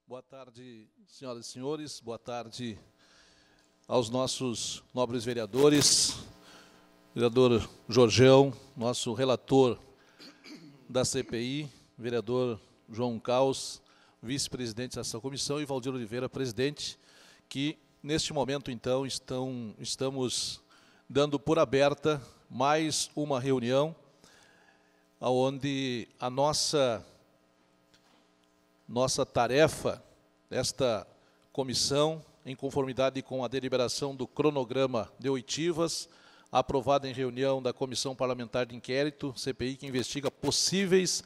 Boa tarde, senhoras e senhores. Boa tarde aos nossos nobres vereadores. Vereador Jorgeão, nosso relator da CPI, vereador João Caos, vice-presidente dessa comissão, e Valdir Oliveira, presidente, que, neste momento, então, estamos dando por aberta mais uma reunião, onde a nossa tarefa desta comissão, em conformidade com a deliberação do cronograma de oitivas, aprovada em reunião da Comissão Parlamentar de Inquérito, CPI, que investiga possíveis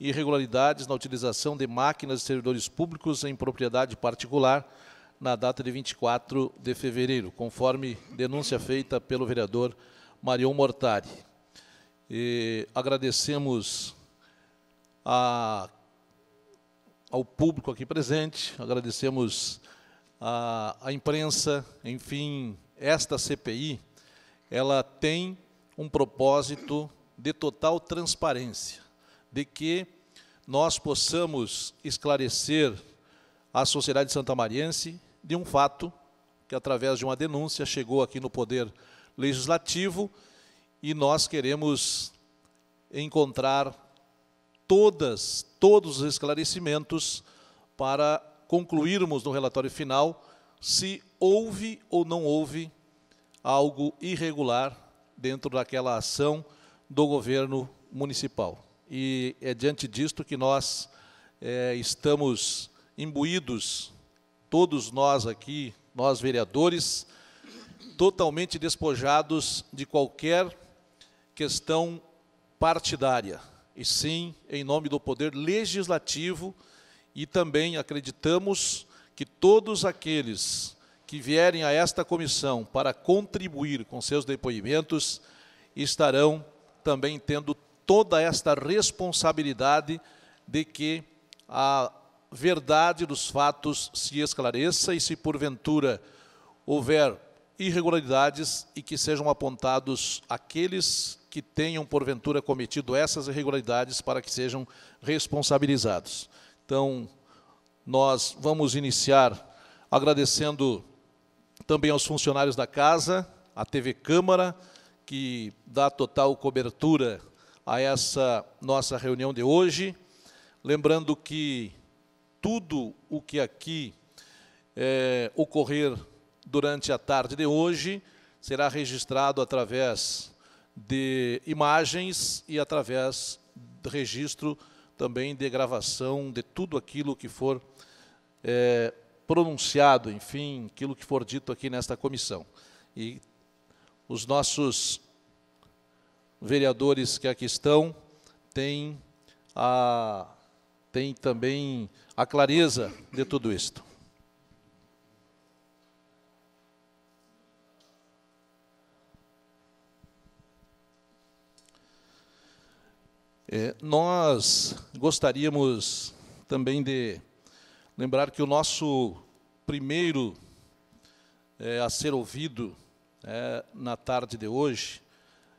irregularidades na utilização de máquinas de servidores públicos em propriedade particular, na data de 24 de fevereiro, conforme denúncia feita pelo vereador Marion Mortari. E agradecemos ao público aqui presente, agradecemos à imprensa. Enfim, esta CPI, ela tem um propósito de total transparência, de que nós possamos esclarecer à sociedade santamariense de um fato que, através de uma denúncia, chegou aqui no Poder Legislativo, e nós queremos encontrar todos os esclarecimentos para concluirmos no relatório final se houve ou não houve algo irregular dentro daquela ação do governo municipal. E é diante disto que nós estamos imbuídos, todos nós aqui, nós vereadores, totalmente despojados de qualquer questão partidária, e sim em nome do Poder Legislativo, e também acreditamos que todos aqueles que vierem a esta comissão para contribuir com seus depoimentos estarão também tendo toda esta responsabilidade de que a verdade dos fatos se esclareça, e se porventura houver irregularidades, e que sejam apontados aqueles que tenham, porventura, cometido essas irregularidades, para que sejam responsabilizados. Então, nós vamos iniciar agradecendo também aos funcionários da Casa, à TV Câmara, que dá total cobertura a essa nossa reunião de hoje. Lembrando que tudo o que aqui ocorrer durante a tarde de hoje será registrado através de imagens e através de registro também de gravação de tudo aquilo que for pronunciado, enfim, aquilo que for dito aqui nesta comissão. E os nossos vereadores que aqui estão têm também a clareza de tudo isto. Nós gostaríamos também de lembrar que o nosso primeiro a ser ouvido na tarde de hoje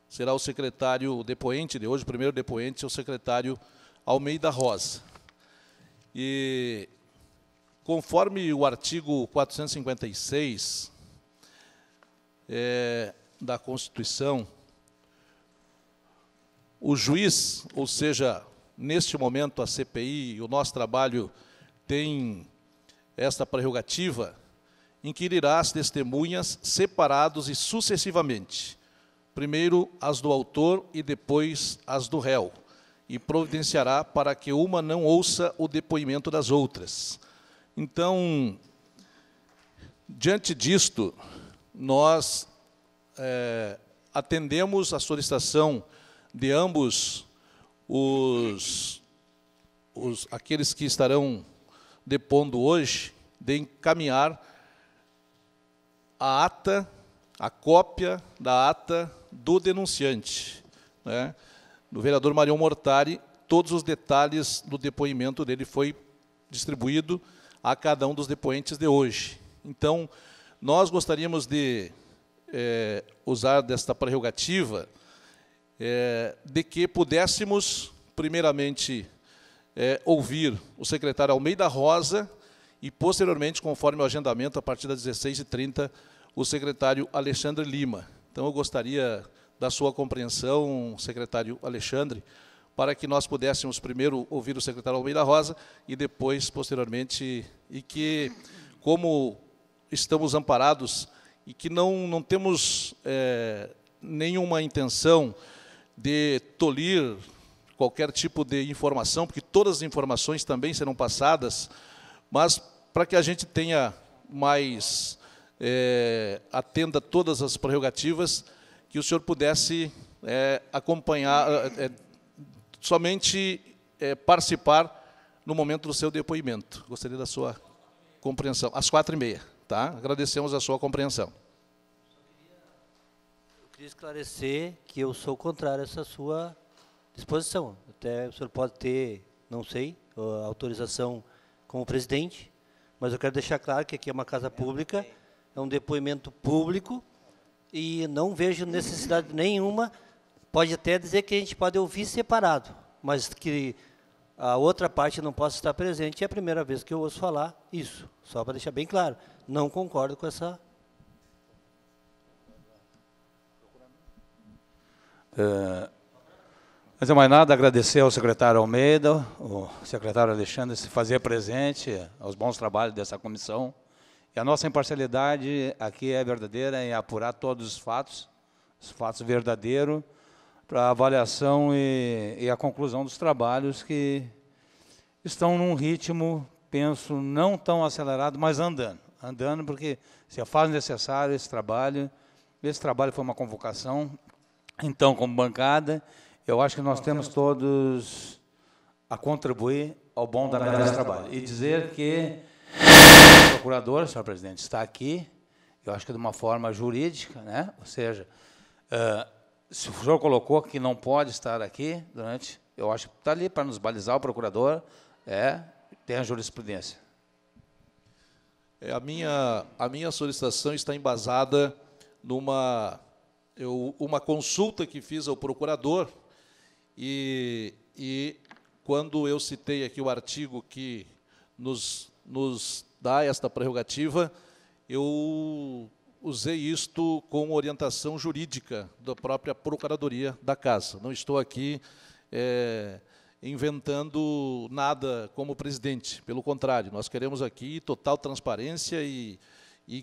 será o secretário, o depoente de hoje, o primeiro depoente é o secretário Almeida Rosa. E, conforme o artigo 456 da Constituição, o juiz, ou seja, neste momento a CPI, o nosso trabalho tem esta prerrogativa, inquirirá as testemunhas separados e sucessivamente, primeiro as do autor e depois as do réu, e providenciará para que uma não ouça o depoimento das outras. Então, diante disto, nós atendemos a solicitação de ambos aqueles que estarão depondo hoje, de encaminhar a cópia da ata do denunciante, do vereador Marion Mortari. Todos os detalhes do depoimento dele foi distribuído a cada um dos depoentes de hoje. Então, nós gostaríamos de usar desta prerrogativa de que pudéssemos, primeiramente, ouvir o secretário Almeida Rosa, e, posteriormente, conforme o agendamento, a partir das 16h30, o secretário Alexandre Lima. Então, eu gostaria da sua compreensão, secretário Alexandre, para que nós pudéssemos primeiro ouvir o secretário Almeida Rosa e depois, posteriormente, e que, como estamos amparados e que não temos nenhuma intenção de tolir qualquer tipo de informação, porque todas as informações também serão passadas, mas para que a gente tenha mais, atenda todas as prerrogativas, que o senhor pudesse acompanhar, somente participar no momento do seu depoimento. Gostaria da sua compreensão. Às 4h30, tá? Agradecemos a sua compreensão. Eu queria esclarecer que eu sou contrário a essa sua disposição. Até o senhor pode ter, não sei, a autorização como presidente, mas eu quero deixar claro que aqui é uma casa pública, é um depoimento público, e não vejo necessidade nenhuma. Pode até dizer que a gente pode ouvir separado, mas que a outra parte não possa estar presente. É a primeira vez que eu ouço falar isso, só para deixar bem claro. Não concordo com essa... Antes de mais nada, agradecer ao secretário Almeida, o secretário Alexandre, se fazer presente aos bons trabalhos dessa comissão. E a nossa imparcialidade aqui é verdadeira em apurar todos os fatos verdadeiros, para a avaliação e a conclusão dos trabalhos que estão num ritmo, penso, não tão acelerado, mas andando. Andando porque se faz necessário esse trabalho. Esse trabalho foi uma convocação. Então, como bancada, eu acho que nós temos todos a contribuir ao bom andamento desse trabalho. E dizer que o procurador, senhor presidente, está aqui, eu acho que de uma forma jurídica, né? Ou seja, se o senhor colocou que não pode estar aqui durante, eu acho que está ali para nos balizar o procurador, tem a jurisprudência. A minha solicitação está embasada numa uma consulta que fiz ao procurador, e quando eu citei aqui o artigo que nos dá esta prerrogativa, eu usei isto com orientação jurídica da própria Procuradoria da Casa. Não estou aqui inventando nada como presidente, pelo contrário, nós queremos aqui total transparência e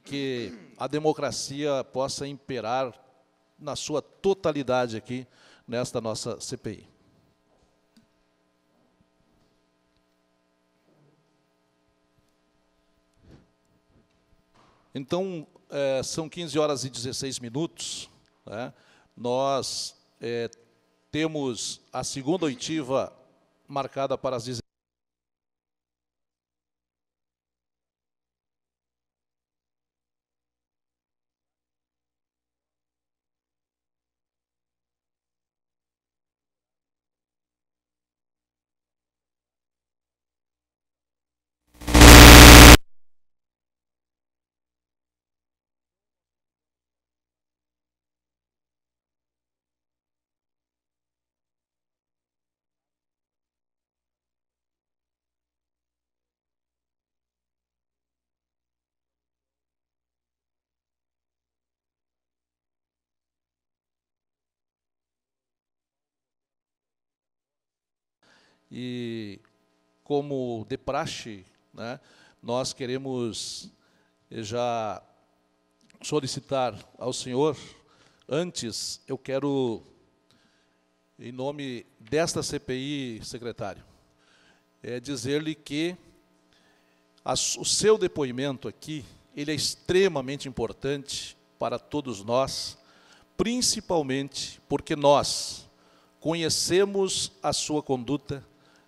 que a democracia possa imperar na sua totalidade aqui nesta nossa CPI. Então, são 15h16, né? Nós temos a segunda oitiva marcada para as 16h. E, como de praxe, né, nós queremos já solicitar ao senhor, antes, eu quero, em nome desta CPI, secretário, dizer-lhe que o seu depoimento aqui, ele é extremamente importante para todos nós, principalmente porque nós conhecemos a sua conduta,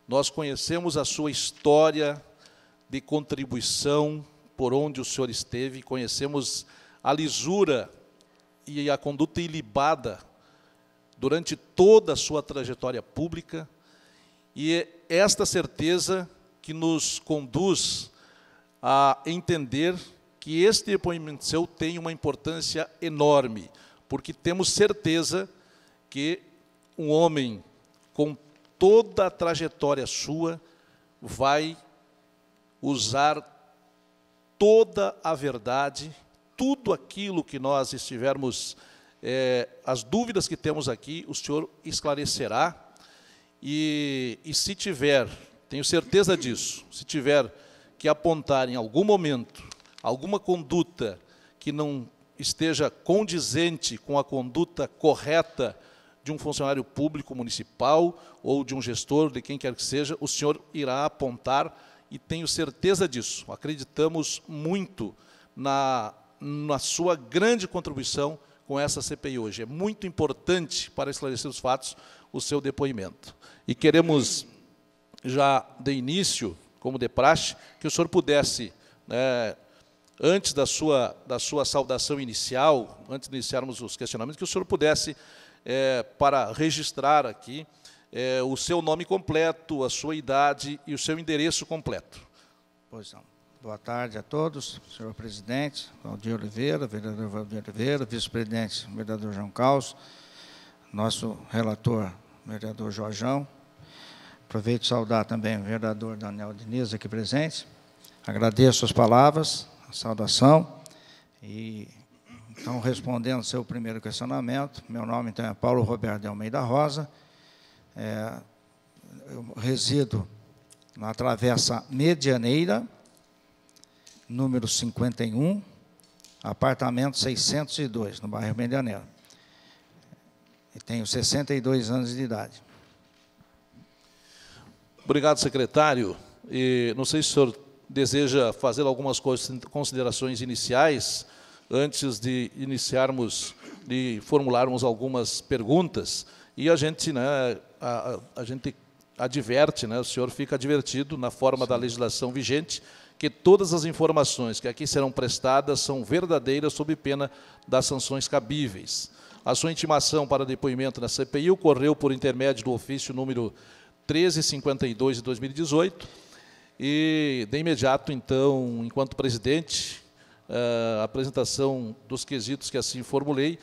nós conhecemos a sua história de contribuição por onde o senhor esteve, conhecemos a lisura e a conduta ilibada durante toda a sua trajetória pública, e é esta certeza que nos conduz a entender que este depoimento seu tem uma importância enorme, porque temos certeza que um homem com toda a trajetória sua vai usar toda a verdade, tudo aquilo que nós estivermos, as dúvidas que temos aqui, o senhor esclarecerá. E se tiver, tenho certeza disso, se tiver que apontar em algum momento alguma conduta que não esteja condizente com a conduta correta de um funcionário público municipal ou de um gestor, de quem quer que seja, o senhor irá apontar, e tenho certeza disso. Acreditamos muito na sua grande contribuição com essa CPI hoje. É muito importante para esclarecer os fatos o seu depoimento. E queremos, já de início, como de praxe, que o senhor pudesse, antes da sua saudação inicial, antes de iniciarmos os questionamentos, que o senhor pudesse, para registrar aqui, o seu nome completo, a sua idade e o seu endereço completo. Pois não. Boa tarde a todos, senhor presidente, Valdir Oliveira, vereador Valdir Oliveira, vice-presidente, vereador João Caos, nosso relator, vereador Jorjão. Aproveito e saudar também o vereador Daniel Diniz, aqui presente. Agradeço as palavras, a saudação. E, então, respondendo ao seu primeiro questionamento, meu nome, então, é Paulo Roberto de Almeida Rosa. Eu resido na Travessa Medianeira, número 51, apartamento 602, no bairro Medianeira. E tenho 62 anos de idade. Obrigado, secretário. E não sei se o senhor deseja fazer algumas considerações iniciais antes de iniciarmos, de formularmos algumas perguntas. E a gente, a gente adverte, o senhor fica advertido na forma da legislação vigente, que todas as informações que aqui serão prestadas são verdadeiras sob pena das sanções cabíveis. A sua intimação para depoimento na CPI ocorreu por intermédio do ofício número 1352 de 2018, e de imediato, então, enquanto presidente, a apresentação dos quesitos que assim formulei,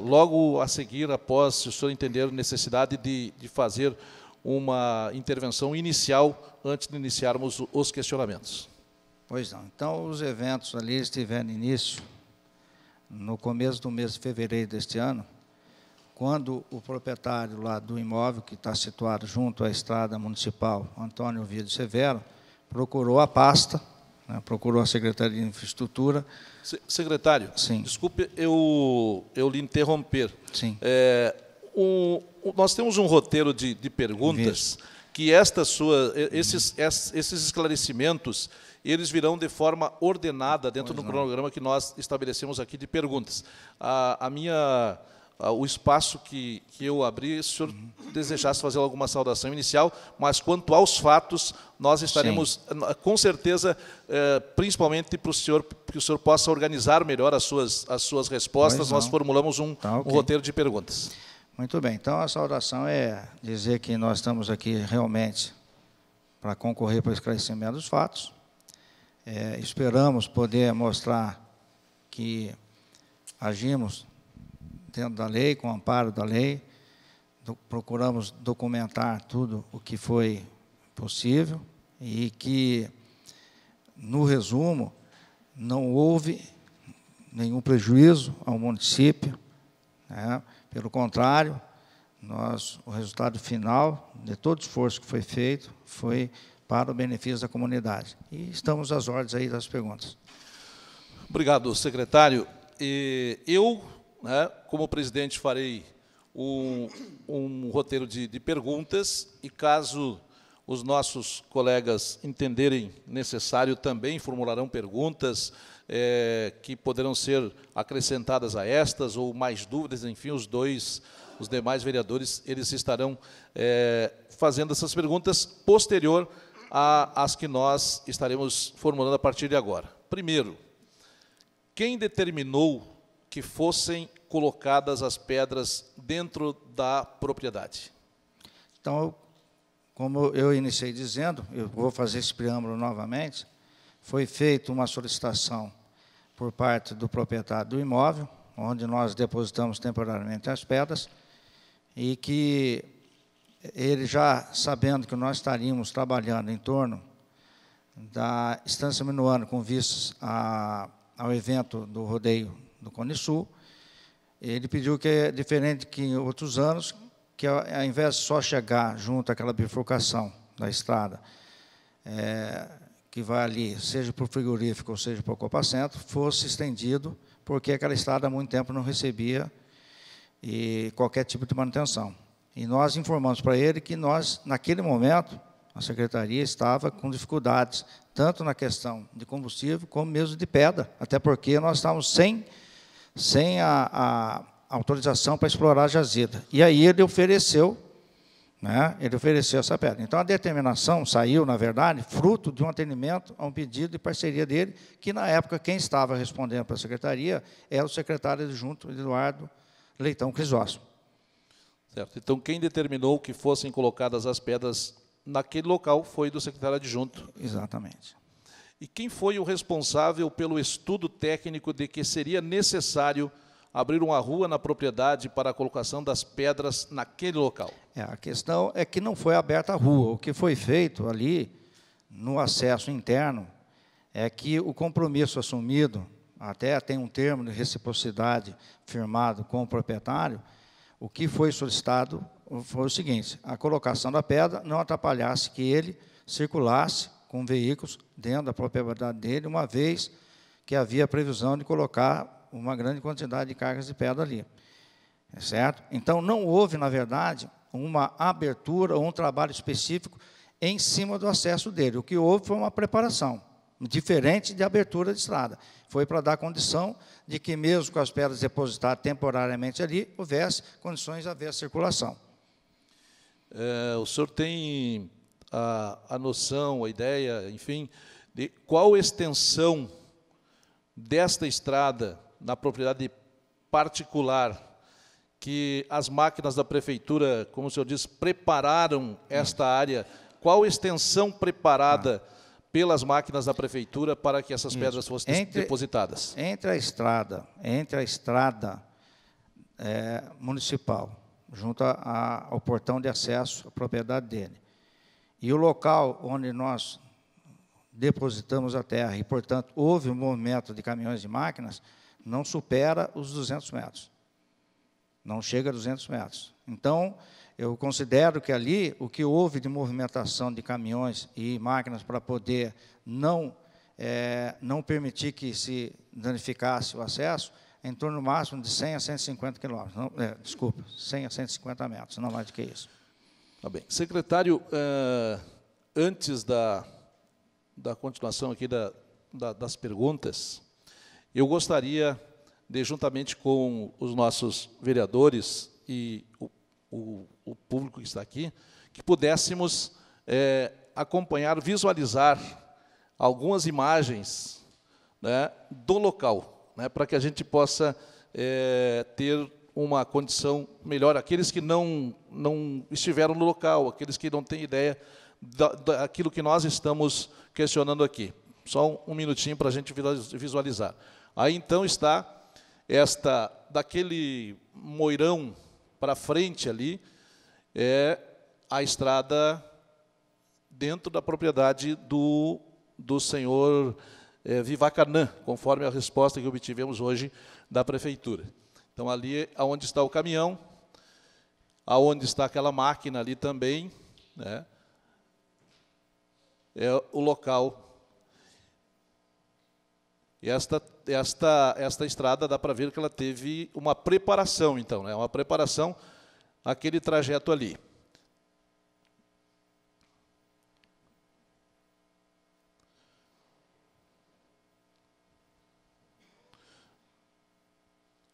logo a seguir, após, se o senhor entender necessidade de fazer uma intervenção inicial antes de iniciarmos os questionamentos. Pois não. Então, os eventos ali tiveram início no começo do mês de fevereiro deste ano, quando o proprietário lá do imóvel, que está situado junto à estrada municipal, Antônio Ovidio Severo, procurou a pasta, procurou a Secretaria de Infraestrutura. Secretário, sim. Desculpe eu lhe interromper. Sim. Nós temos um roteiro de perguntas que esses esclarecimentos, eles virão de forma ordenada dentro do cronograma que nós estabelecemos aqui de perguntas. O espaço que eu abri, se o senhor desejasse fazer alguma saudação inicial, mas quanto aos fatos, nós estaremos, com certeza, principalmente para o senhor, que o senhor possa organizar melhor as suas respostas, nós formulamos um roteiro de perguntas. Muito bem. Então, a saudação é dizer que nós estamos aqui realmente para concorrer para o esclarecimento dos fatos. Esperamos poder mostrar que agimos dentro da lei, com o amparo da lei, procuramos documentar tudo o que foi possível e que, no resumo, não houve nenhum prejuízo ao município, Pelo contrário, o resultado final de todo o esforço que foi feito foi para o benefício da comunidade. E estamos às ordens aí das perguntas. Obrigado, secretário. Eu, como presidente, farei um roteiro de perguntas e, caso os nossos colegas entenderem necessário, também formularão perguntas que poderão ser acrescentadas a estas ou mais dúvidas, enfim, os demais vereadores, eles estarão fazendo essas perguntas posterior às que nós estaremos formulando a partir de agora. Primeiro, quem determinou que fossem colocadas as pedras dentro da propriedade? Então, como eu iniciei dizendo, eu vou fazer esse preâmbulo novamente, foi feita uma solicitação por parte do proprietário do imóvel, onde nós depositamos temporariamente as pedras, e que ele, já sabendo que nós estaríamos trabalhando em torno da Estância Minuano com vistas ao evento do rodeio do Cone Sul. Ele pediu que é diferente que em outros anos, que ao invés de só chegar junto àquela bifurcação da estrada, que vai ali, seja para o frigorífico ou seja para o Copacentro, fosse estendido, porque aquela estrada há muito tempo não recebia qualquer tipo de manutenção. E nós informamos para ele que nós, naquele momento, a Secretaria estava com dificuldades, tanto na questão de combustível, como mesmo de pedra, até porque nós estávamos sem a autorização para explorar a jazida. E aí ele ofereceu, né, essa pedra. Então, a determinação saiu, na verdade, fruto de um atendimento a um pedido de parceria dele, que, na época, quem estava respondendo para a Secretaria era o secretário adjunto Eduardo Leitão Crisóstomo. Certo. Então, quem determinou que fossem colocadas as pedras naquele local foi do secretário adjunto. Exatamente. E quem foi o responsável pelo estudo técnico de que seria necessário abrir uma rua na propriedade para a colocação das pedras naquele local? A questão é que não foi aberta a rua. O que foi feito ali, no acesso interno, é que o compromisso assumido, até tem um termo de reciprocidade firmado com o proprietário, o que foi solicitado foi o seguinte: a colocação da pedra não atrapalhasse que ele circulasse com veículos dentro da propriedade dele, uma vez que havia previsão de colocar uma grande quantidade de cargas de pedra ali. Certo? Então, não houve, na verdade, uma abertura ou um trabalho específico em cima do acesso dele. O que houve foi uma preparação, diferente de abertura de estrada. Foi para dar condição de que, mesmo com as pedras depositadas temporariamente ali, houvesse condições de haver circulação. O senhor tem a noção, a ideia, enfim, de qual extensão desta estrada na propriedade particular que as máquinas da prefeitura, como o senhor disse, prepararam esta área? Qual extensão preparada pelas máquinas da prefeitura para que essas pedras fossem depositadas? Entre a estrada municipal, junto ao portão de acesso à propriedade dele, e o local onde nós depositamos a terra, e, portanto, houve um movimento de caminhões e máquinas, não supera os 200 metros. Não chega a 200 metros. Então, eu considero que ali, o que houve de movimentação de caminhões e máquinas para poder não permitir que se danificasse o acesso, em torno máximo de 100 a 150 quilômetros. Não, 100 a 150 metros, não mais do que isso. Tá bem. Secretário, antes da continuação aqui das perguntas, eu gostaria de, juntamente com os nossos vereadores e o público que está aqui, que pudéssemos acompanhar, visualizar algumas imagens, né, do local, né, para que a gente possa ter uma condição melhor. Aqueles que não estiveram no local, aqueles que não têm ideia daquilo que nós estamos questionando aqui. Só um minutinho para a gente visualizar. Aí, então, está daquele moirão para frente ali, a estrada dentro da propriedade do senhor Vivacanã, conforme a resposta que obtivemos hoje da prefeitura. Então, ali é onde está o caminhão, aonde está aquela máquina ali também, né, é o local. E esta estrada, dá para ver que ela teve uma preparação, então, né, uma preparação, aquele trajeto ali.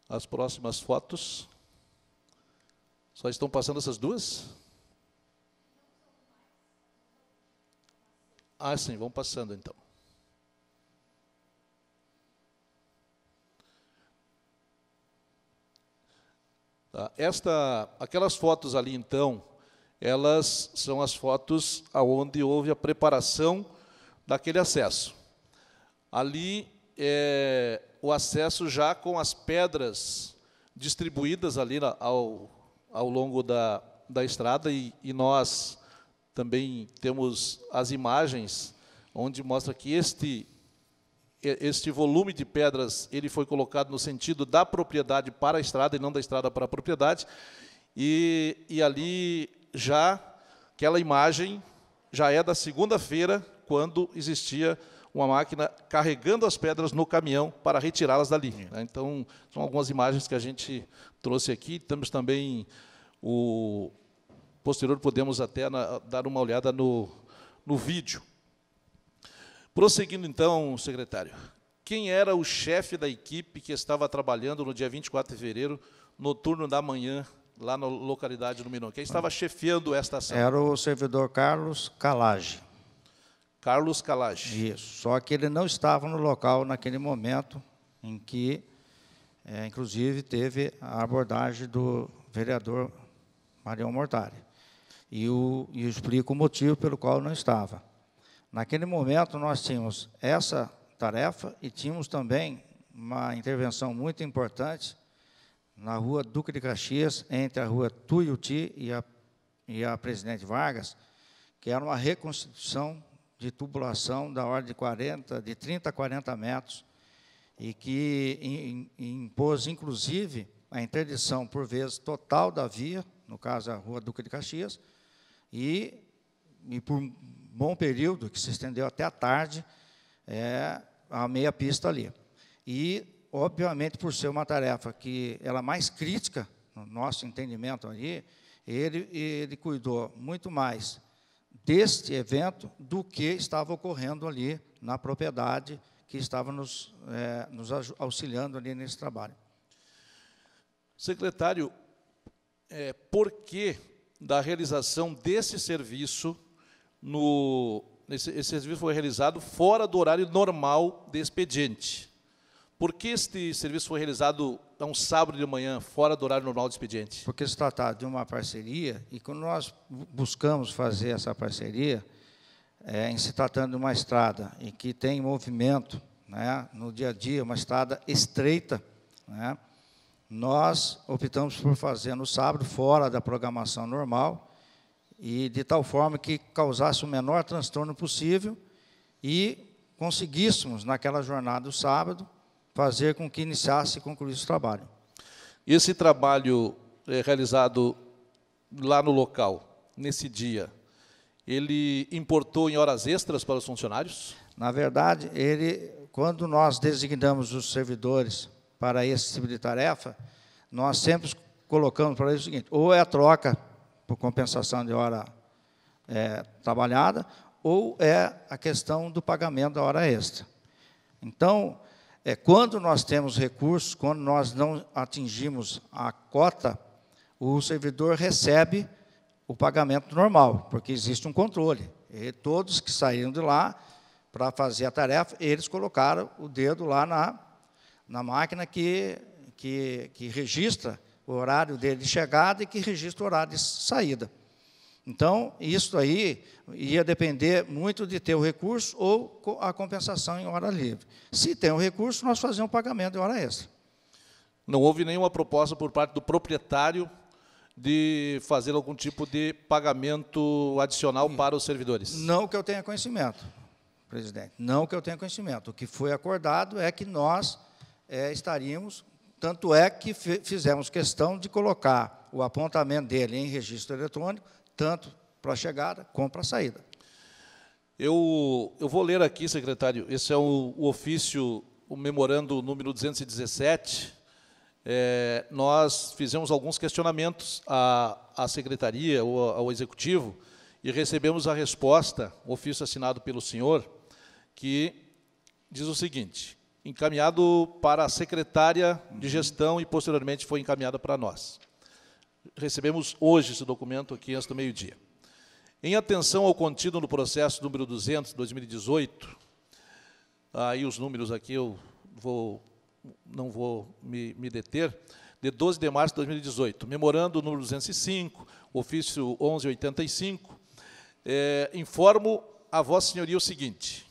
As próximas fotos. Só estão passando essas duas? Ah, sim, vão passando, então. Tá. Aquelas fotos ali, então, elas são as fotos onde houve a preparação daquele acesso. Ali o acesso já com as pedras distribuídas ali ao longo da estrada, e nós também temos as imagens onde mostra que este volume de pedras ele foi colocado no sentido da propriedade para a estrada e não da estrada para a propriedade, e ali já, aquela imagem já é da segunda-feira, quando existia uma máquina carregando as pedras no caminhão para retirá-las dali, né? Então, são algumas imagens que a gente trouxe aqui. Temos também posterior, podemos até dar uma olhada no vídeo. Prosseguindo, então, secretário, quem era o chefe da equipe que estava trabalhando no dia 24 de fevereiro, no turno da manhã, lá na localidade do Minon? Quem estava chefiando esta ação? Era o servidor Carlos Calage. Carlos Calage. Isso, só que ele não estava no local naquele momento em que, inclusive, teve a abordagem do vereador Marião Mortari. E eu explico o motivo pelo qual não estava. Naquele momento, nós tínhamos essa tarefa e tínhamos também uma intervenção muito importante na rua Duque de Caxias, entre a rua Tuiuti e a Presidente Vargas, que era uma reconstituição de tubulação da ordem de 30 a 40 metros, e que impôs, inclusive, a interdição, por vezes, total da via, no caso, a rua Duque de Caxias, e por um bom período, que se estendeu até a tarde, a meia pista ali. E, obviamente, por ser uma tarefa que ela mais crítica, no nosso entendimento ali, ele cuidou muito mais deste evento do que estava ocorrendo ali na propriedade que estava nos auxiliando ali nesse trabalho. Secretário, por que da realização desse serviço, esse serviço foi realizado fora do horário normal de expediente? Por que este serviço foi realizado a um sábado de manhã, fora do horário normal de expediente? Porque se trata de uma parceria, e quando nós buscamos fazer essa parceria, em se tratando de uma estrada em que tem movimento, né, no dia a dia, uma estrada estreita, né, nós optamos por fazer no sábado, fora da programação normal, e de tal forma que causasse o menor transtorno possível e conseguíssemos, naquela jornada do sábado, fazer com que iniciasse e concluísse o trabalho. Esse trabalho realizado lá no local, nesse dia, ele importou em horas extras para os funcionários? Na verdade, quando nós designamos os servidores para esse tipo de tarefa, nós sempre colocamos para eles o seguinte: ou é a troca por compensação de hora trabalhada, ou é a questão do pagamento da hora extra. Então, quando nós temos recursos, quando nós não atingimos a cota, o servidor recebe o pagamento normal, porque existe um controle. E todos que saíram de lá para fazer a tarefa, eles colocaram o dedo lá na máquina que registra o horário dele de chegada e que registra o horário de saída. Então, isso aí ia depender muito de ter o recurso ou a compensação em hora livre. Se tem o recurso, nós fazemos o pagamento de hora extra. Não houve nenhuma proposta por parte do proprietário de fazer algum tipo de pagamento adicional para os servidores? Não que eu tenha conhecimento, presidente. Não que eu tenha conhecimento. O que foi acordado é que nós estaríamos, tanto é que fizemos questão de colocar o apontamento dele em registro eletrônico, tanto para a chegada como para a saída. Eu vou ler aqui, secretário, esse é o ofício, o memorando número 217. Nós fizemos alguns questionamentos à secretaria ou ao executivo e recebemos a resposta, o ofício assinado pelo senhor, que diz o seguinte: encaminhado para a secretária de gestão e posteriormente foi encaminhada para nós. Recebemos hoje esse documento aqui antes do meio-dia. Em atenção ao contido no processo número 200, 2018, aí os números aqui eu não vou me deter, de 12 de março de 2018, memorando número 205, ofício 1185, informo a Vossa Senhoria o seguinte: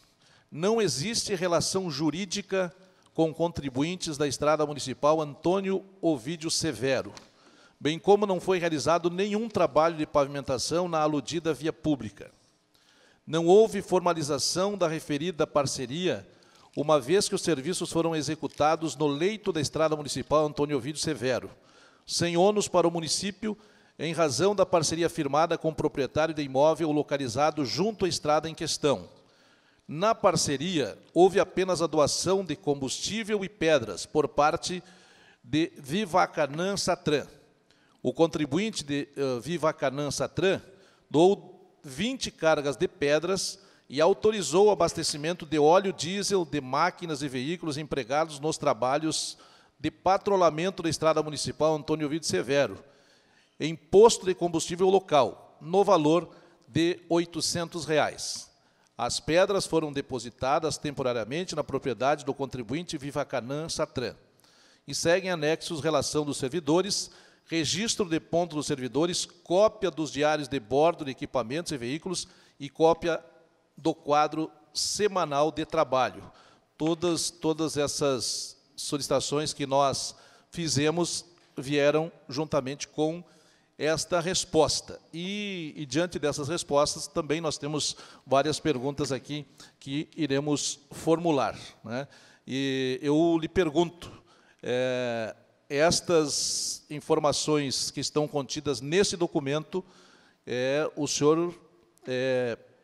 não existe relação jurídica com contribuintes da Estrada Municipal Antônio Ovídio Severo, bem como não foi realizado nenhum trabalho de pavimentação na aludida via pública. Não houve formalização da referida parceria, uma vez que os serviços foram executados no leito da Estrada Municipal Antônio Ovídio Severo, sem ônus para o município, em razão da parceria firmada com o proprietário de imóvel localizado junto à estrada em questão. Na parceria, houve apenas a doação de combustível e pedras por parte de Vivacanã Satran. O contribuinte de Vivacanã Satran doou 20 cargas de pedras e autorizou o abastecimento de óleo diesel de máquinas e veículos empregados nos trabalhos de patrulhamento da Estrada Municipal Antônio Ovídio Severo, em posto de combustível local, no valor de R$ 800. As pedras foram depositadas temporariamente na propriedade do contribuinte Vivacanã Satran. E seguem anexos relação dos servidores, registro de ponto dos servidores, cópia dos diários de bordo de equipamentos e veículos e cópia do quadro semanal de trabalho. Todas essas solicitações que nós fizemos vieram juntamente com esta resposta. E diante dessas respostas, também nós temos várias perguntas aqui que iremos formular, né? E eu lhe pergunto, estas informações que estão contidas nesse documento, o senhor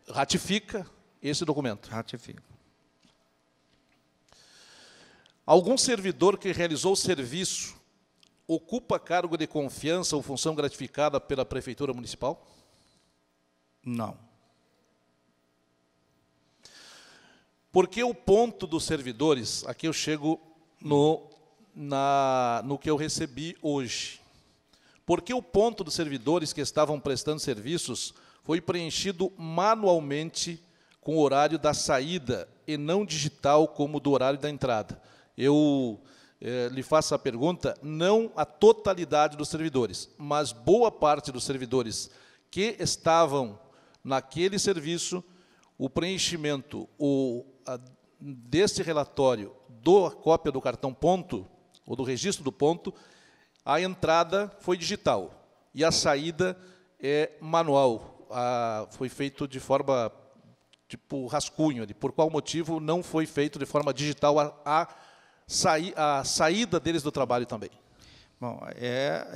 ratifica esse documento? Ratifico. Algum servidor que realizou o serviço ocupa cargo de confiança ou função gratificada pela Prefeitura Municipal? Não. Porque o ponto dos servidores, aqui eu chego no que eu recebi hoje. Porque o ponto dos servidores que estavam prestando serviços foi preenchido manualmente com o horário da saída e não digital como do horário da entrada. Eu lhe faço a pergunta, não a totalidade dos servidores, mas boa parte dos servidores que estavam naquele serviço, o preenchimento desse relatório, da cópia do cartão ponto, ou do registro do ponto, a entrada foi digital e a saída é manual. Foi feito de forma, tipo, rascunho. Por qual motivo não foi feito de forma digital a saída deles do trabalho também? Bom,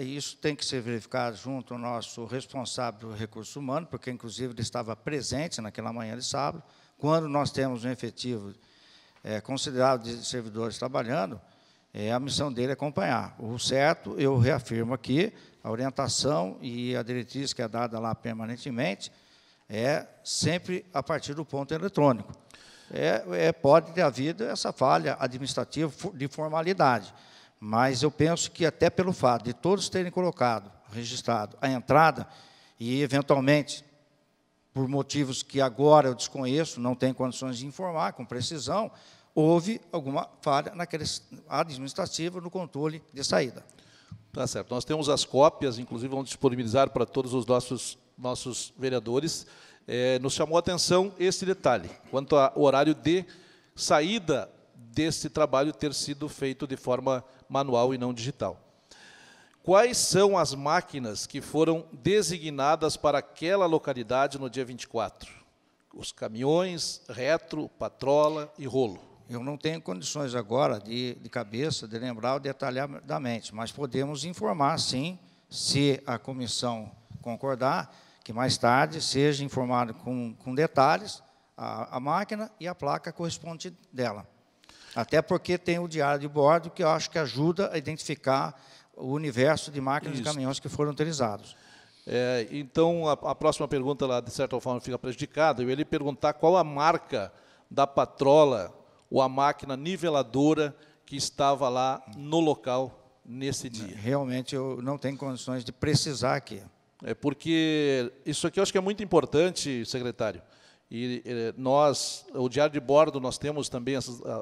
isso tem que ser verificado junto ao nosso responsável do recurso humano, porque, inclusive, ele estava presente naquela manhã de sábado. Quando nós temos um efetivo considerável de servidores trabalhando, a missão dele é acompanhar. O certo, eu reafirmo aqui, a orientação e a diretriz que é dada lá permanentemente é sempre a partir do ponto eletrônico. Pode ter havido essa falha administrativa de formalidade, mas eu penso que até pelo fato de todos terem colocado, registrado a entrada e, eventualmente, por motivos que agora eu desconheço, não tenho condições de informar com precisão, houve alguma falha administrativa no controle de saída. Tá certo. Nós temos as cópias, inclusive vamos disponibilizar para todos os nossos vereadores. Nos chamou a atenção esse detalhe, quanto ao horário de saída desse trabalho ter sido feito de forma manual e não digital. Quais são as máquinas que foram designadas para aquela localidade no dia 24? Os caminhões, retro, patrola e rolo. Eu não tenho condições agora, de cabeça, de lembrar detalhadamente, mas podemos informar, sim, se a comissão concordar, que mais tarde seja informado com detalhes a máquina e a placa correspondente dela. Até porque tem o diário de bordo, que eu acho que ajuda a identificar o universo de máquinas e caminhões que foram utilizados. Então, a próxima pergunta, lá, de certa forma, fica prejudicada. Eu ia lhe perguntar qual a marca da patrola ou a máquina niveladora que estava lá no local nesse dia. Realmente, eu não tenho condições de precisar aqui. Porque isso aqui eu acho que é muito importante, secretário. E nós, o diário de bordo, nós temos também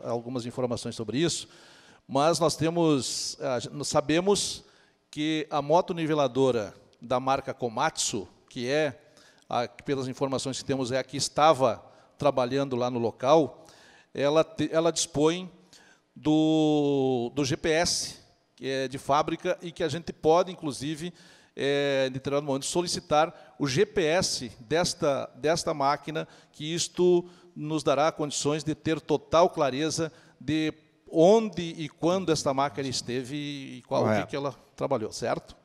algumas informações sobre isso, mas nós sabemos que a moto-niveladora da marca Komatsu, que pelas informações que temos, é a que estava trabalhando lá no local, ela dispõe do GPS, que é de fábrica, e que a gente pode, inclusive, em determinado momento, solicitar o GPS desta máquina, que isto nos dará condições de ter total clareza de onde e quando esta máquina esteve e qual o que ela trabalhou, certo?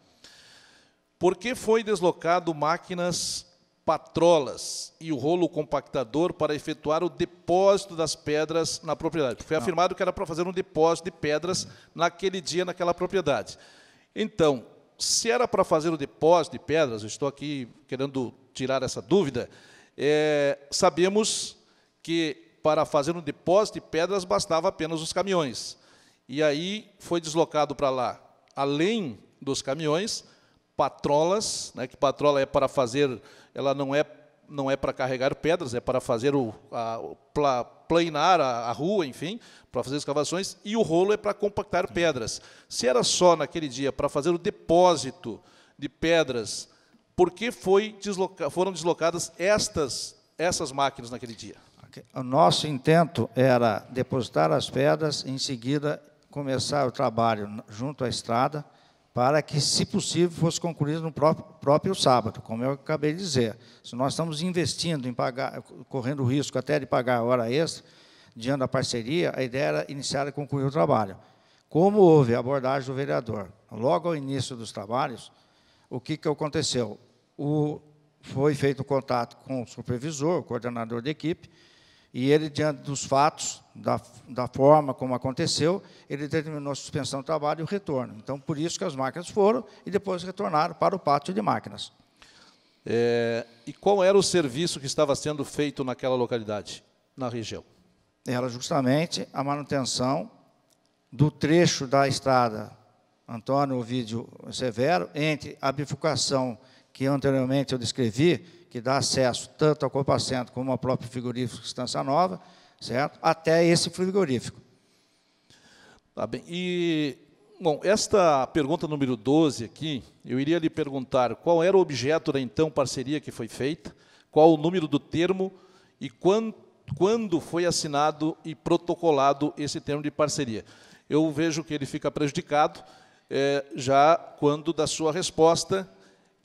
Por que foi deslocado máquinas patrolas e o rolo compactador para efetuar o depósito das pedras na propriedade? Foi afirmado que era para fazer um depósito de pedras naquele dia, naquela propriedade. Então, se era para fazer o depósito de pedras, eu estou aqui querendo tirar essa dúvida, sabemos que para fazer um depósito de pedras bastava apenas os caminhões. E aí foi deslocado para lá, além dos caminhões, patrolas, né, que patrola é para fazer, ela não é para carregar pedras, é para fazer planar a rua, enfim, para fazer escavações, e o rolo é para compactar pedras. Se era só naquele dia para fazer o depósito de pedras, por que foram deslocadas essas máquinas naquele dia? O nosso intento era depositar as pedras, em seguida começar o trabalho junto à estrada, para que, se possível, fosse concluído no próprio sábado, como eu acabei de dizer. Se nós estamos investindo em pagar, correndo o risco até de pagar hora extra, diante da parceria, a ideia era iniciar e concluir o trabalho. Como houve a abordagem do vereador, logo ao início dos trabalhos, o que aconteceu? Foi feito o contato com o supervisor, o coordenador da equipe, e ele, diante dos fatos, da forma como aconteceu, ele determinou a suspensão do trabalho e o retorno. Então, por isso que as máquinas foram e depois retornaram para o pátio de máquinas. E qual era o serviço que estava sendo feito naquela localidade, na região? Era justamente a manutenção do trecho da estrada Antônio Ovídio Severo, entre a bifurcação que anteriormente eu descrevi, que dá acesso tanto ao Copacentro como ao próprio frigorífico Estância Nova, certo? Até esse frigorífico. Tá bem. E, bom, esta pergunta número 12 aqui, eu iria lhe perguntar qual era o objeto da então parceria que foi feita, qual o número do termo e quando foi assinado e protocolado esse termo de parceria. Eu vejo que ele fica prejudicado já quando da sua resposta,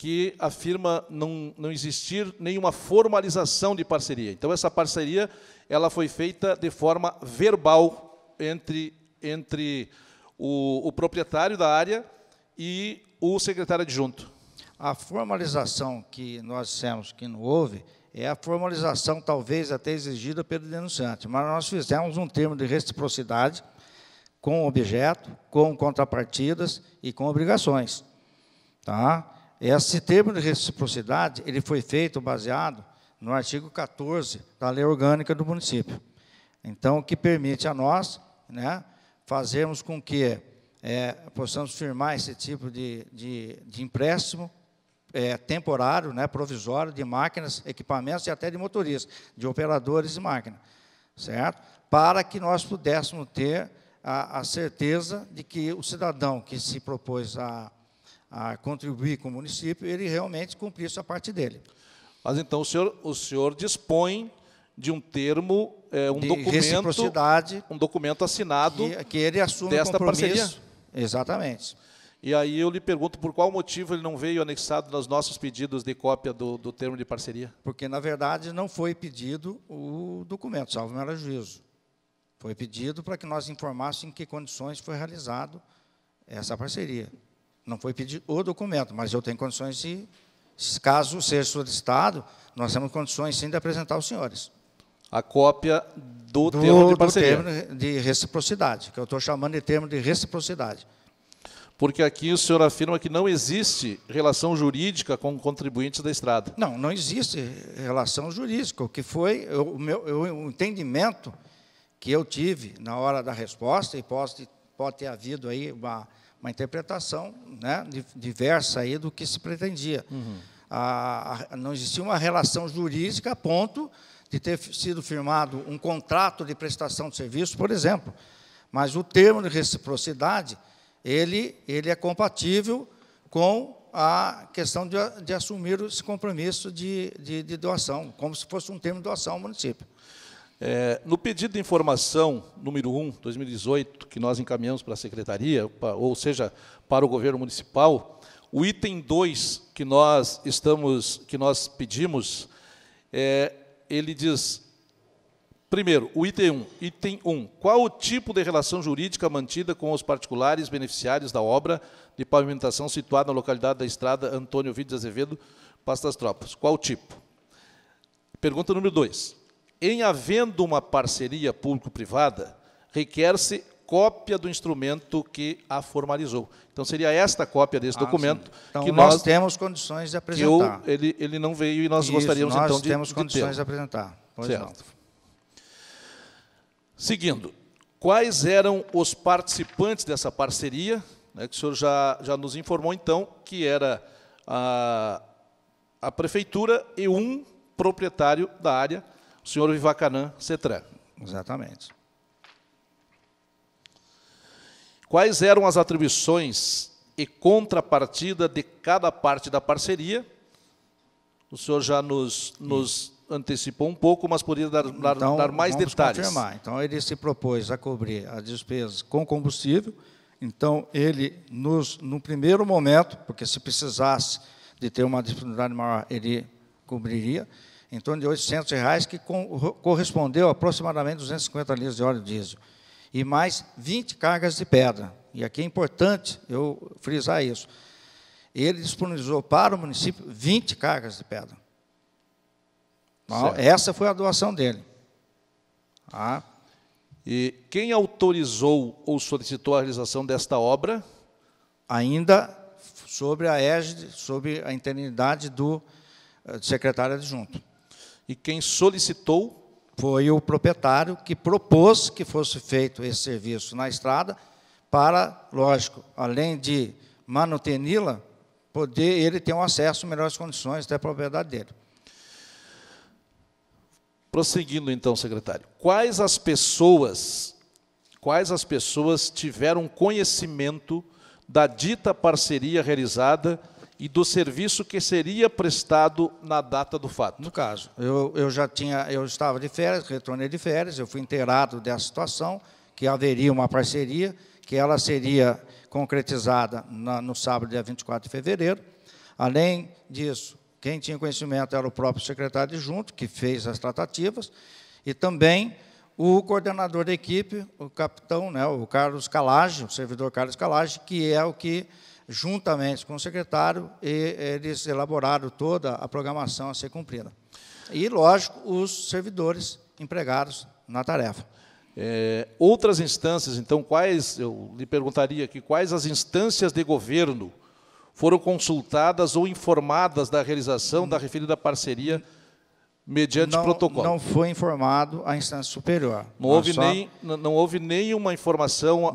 que afirma não existir nenhuma formalização de parceria. Então, essa parceria ela foi feita de forma verbal entre o proprietário da área e o secretário adjunto. A formalização que nós dissemos que não houve é a formalização, talvez até exigida pelo denunciante, mas nós fizemos um termo de reciprocidade com objeto, com contrapartidas e com obrigações. Tá? Esse termo de reciprocidade ele foi feito baseado no artigo 14 da Lei Orgânica do município. Então, o que permite a nós, né, fazermos com que possamos firmar esse tipo de empréstimo temporário, né, provisório, de máquinas, equipamentos e até de motoristas, de operadores de máquina, certo? Para que nós pudéssemos ter a certeza de que o cidadão que se propôs a contribuir com o município, ele realmente cumprisse a parte dele. Mas, então, o senhor dispõe de um termo, um documento assinado que ele assume desta parceria? Exatamente. E aí eu lhe pergunto por qual motivo ele não veio anexado nos nossos pedidos de cópia do termo de parceria? Porque, na verdade, não foi pedido o documento, salvo meu juízo. Foi pedido para que nós informássemos em que condições foi realizado essa parceria. Não foi pedir o documento, mas eu tenho condições de, caso seja solicitado, nós temos condições, sim, de apresentar aos senhores. A cópia do termo de parceria. Do termo de reciprocidade, que eu estou chamando de termo de reciprocidade. Porque aqui o senhor afirma que não existe relação jurídica com contribuintes da estrada. Não existe relação jurídica. O que foi o entendimento que eu tive na hora da resposta, e pode ter havido aí uma interpretação, né, diversa aí do que se pretendia. Não existia uma relação jurídica a ponto de ter sido firmado um contrato de prestação de serviço, por exemplo. Mas o termo de reciprocidade, ele é compatível com a questão de assumir esse compromisso de doação, como se fosse um termo de doação ao município. No pedido de informação número 1, 2018, que nós encaminhamos para a Secretaria, ou seja, para o governo municipal, O item 2 que nós pedimos, ele diz, primeiro, o item 1, qual o tipo de relação jurídica mantida com os particulares beneficiários da obra de pavimentação situada na localidade da estrada Antônio Ovidio de Azevedo, Passo das Tropas? Qual o tipo? Pergunta número 2. Em havendo uma parceria público-privada, requer-se cópia do instrumento que a formalizou. Então, seria esta cópia desse documento então, que nós temos condições de apresentar. Ele não veio e nós gostaríamos, nós então, de temos condições ter. de apresentar. Pois Certo. não. Seguindo, quais eram os participantes dessa parceria? Né, que o senhor já nos informou, então, que era a Prefeitura e um proprietário da área, o senhor Vivacanã Cetran. Exatamente. Quais eram as atribuições e contrapartida de cada parte da parceria? O senhor já nos antecipou um pouco, mas poderia dar mais vamos detalhes. Confirmar. Então, ele se propôs a cobrir as despesas com combustível. Então, ele, no primeiro momento, porque se precisasse de ter uma disponibilidade maior, ele cobriria, em torno de R$ 800, que correspondeu a aproximadamente 250 litros de óleo diesel. E mais 20 cargas de pedra. E aqui é importante eu frisar isso. Ele disponibilizou para o município 20 cargas de pedra. Então, essa foi a doação dele. E quem autorizou ou solicitou a realização desta obra? Ainda sobre a égide, sobre a interinidade do secretário adjunto. E quem solicitou? Foi o proprietário que propôs que fosse feito esse serviço na estrada para, lógico, além de manuteni-la, poder ele ter um acesso em melhores condições até a propriedade dele. Prosseguindo, então, secretário, quais as pessoas tiveram conhecimento da dita parceria realizada e do serviço que seria prestado na data do fato? No caso, eu estava de férias, retornei de férias, eu fui inteirado dessa situação, que haveria uma parceria, que ela seria concretizada no sábado, dia 24 de fevereiro. Além disso, quem tinha conhecimento era o próprio secretário adjunto, que fez as tratativas, e também o coordenador da equipe, o capitão, né, o Carlos Calage, o servidor Carlos Calage, que é o que, juntamente com o secretário, eles elaboraram toda a programação a ser cumprida. E, lógico, os servidores empregados na tarefa. Outras instâncias, então, eu lhe perguntaria aqui, quais as instâncias de governo foram consultadas ou informadas da realização da referida parceria mediante protocolo? Não foi informado a instância superior. Não houve nenhuma informação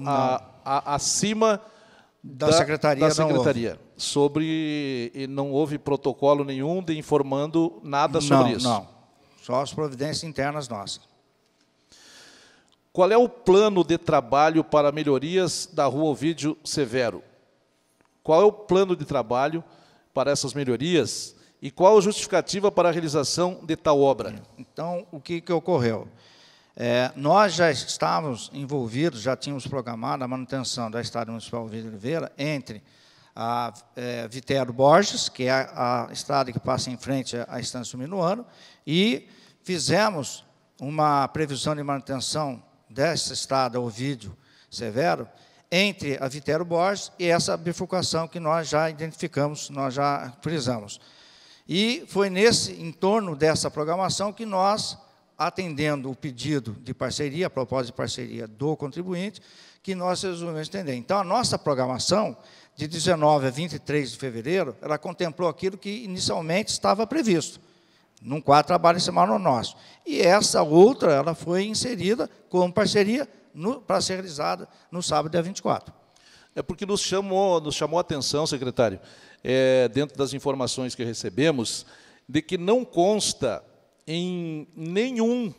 acima da secretaria. E não houve protocolo nenhum de informando nada sobre isso? Não, só as providências internas nossas. Qual é o plano de trabalho para melhorias da Rua Ovidio Severo? Qual é o plano de trabalho para essas melhorias e qual a justificativa para a realização de tal obra? Então, o que ocorreu? Nós já estávamos envolvidos, já tínhamos programado a manutenção da Estrada Municipal Ovidio Oliveira entre a Vitero Borges, que é a estrada que passa em frente à Estância Minuano, e fizemos uma previsão de manutenção dessa estrada Ovidio Severo entre a Vitero Borges e essa bifurcação que nós já identificamos, nós já frisamos. E foi em torno dessa programação que nós, atendendo o pedido de parceria, a proposta de parceria do contribuinte, que nós resolvemos entender. Então, a nossa programação, de 19 a 23 de fevereiro, ela contemplou aquilo que inicialmente estava previsto, num quadro de trabalho semanal nosso. E essa outra, ela foi inserida como parceria para ser realizada no sábado, dia 24. Porque nos chamou a atenção, secretário, dentro das informações que recebemos, de que não consta em nenhum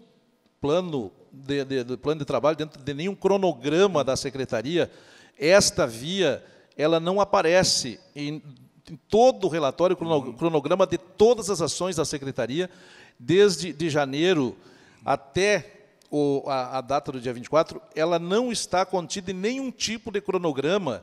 plano de trabalho, dentro de nenhum cronograma da secretaria, esta via ela não aparece em todo o relatório, cronograma de todas as ações da secretaria, desde de janeiro até a data do dia 24, ela não está contida em nenhum tipo de cronograma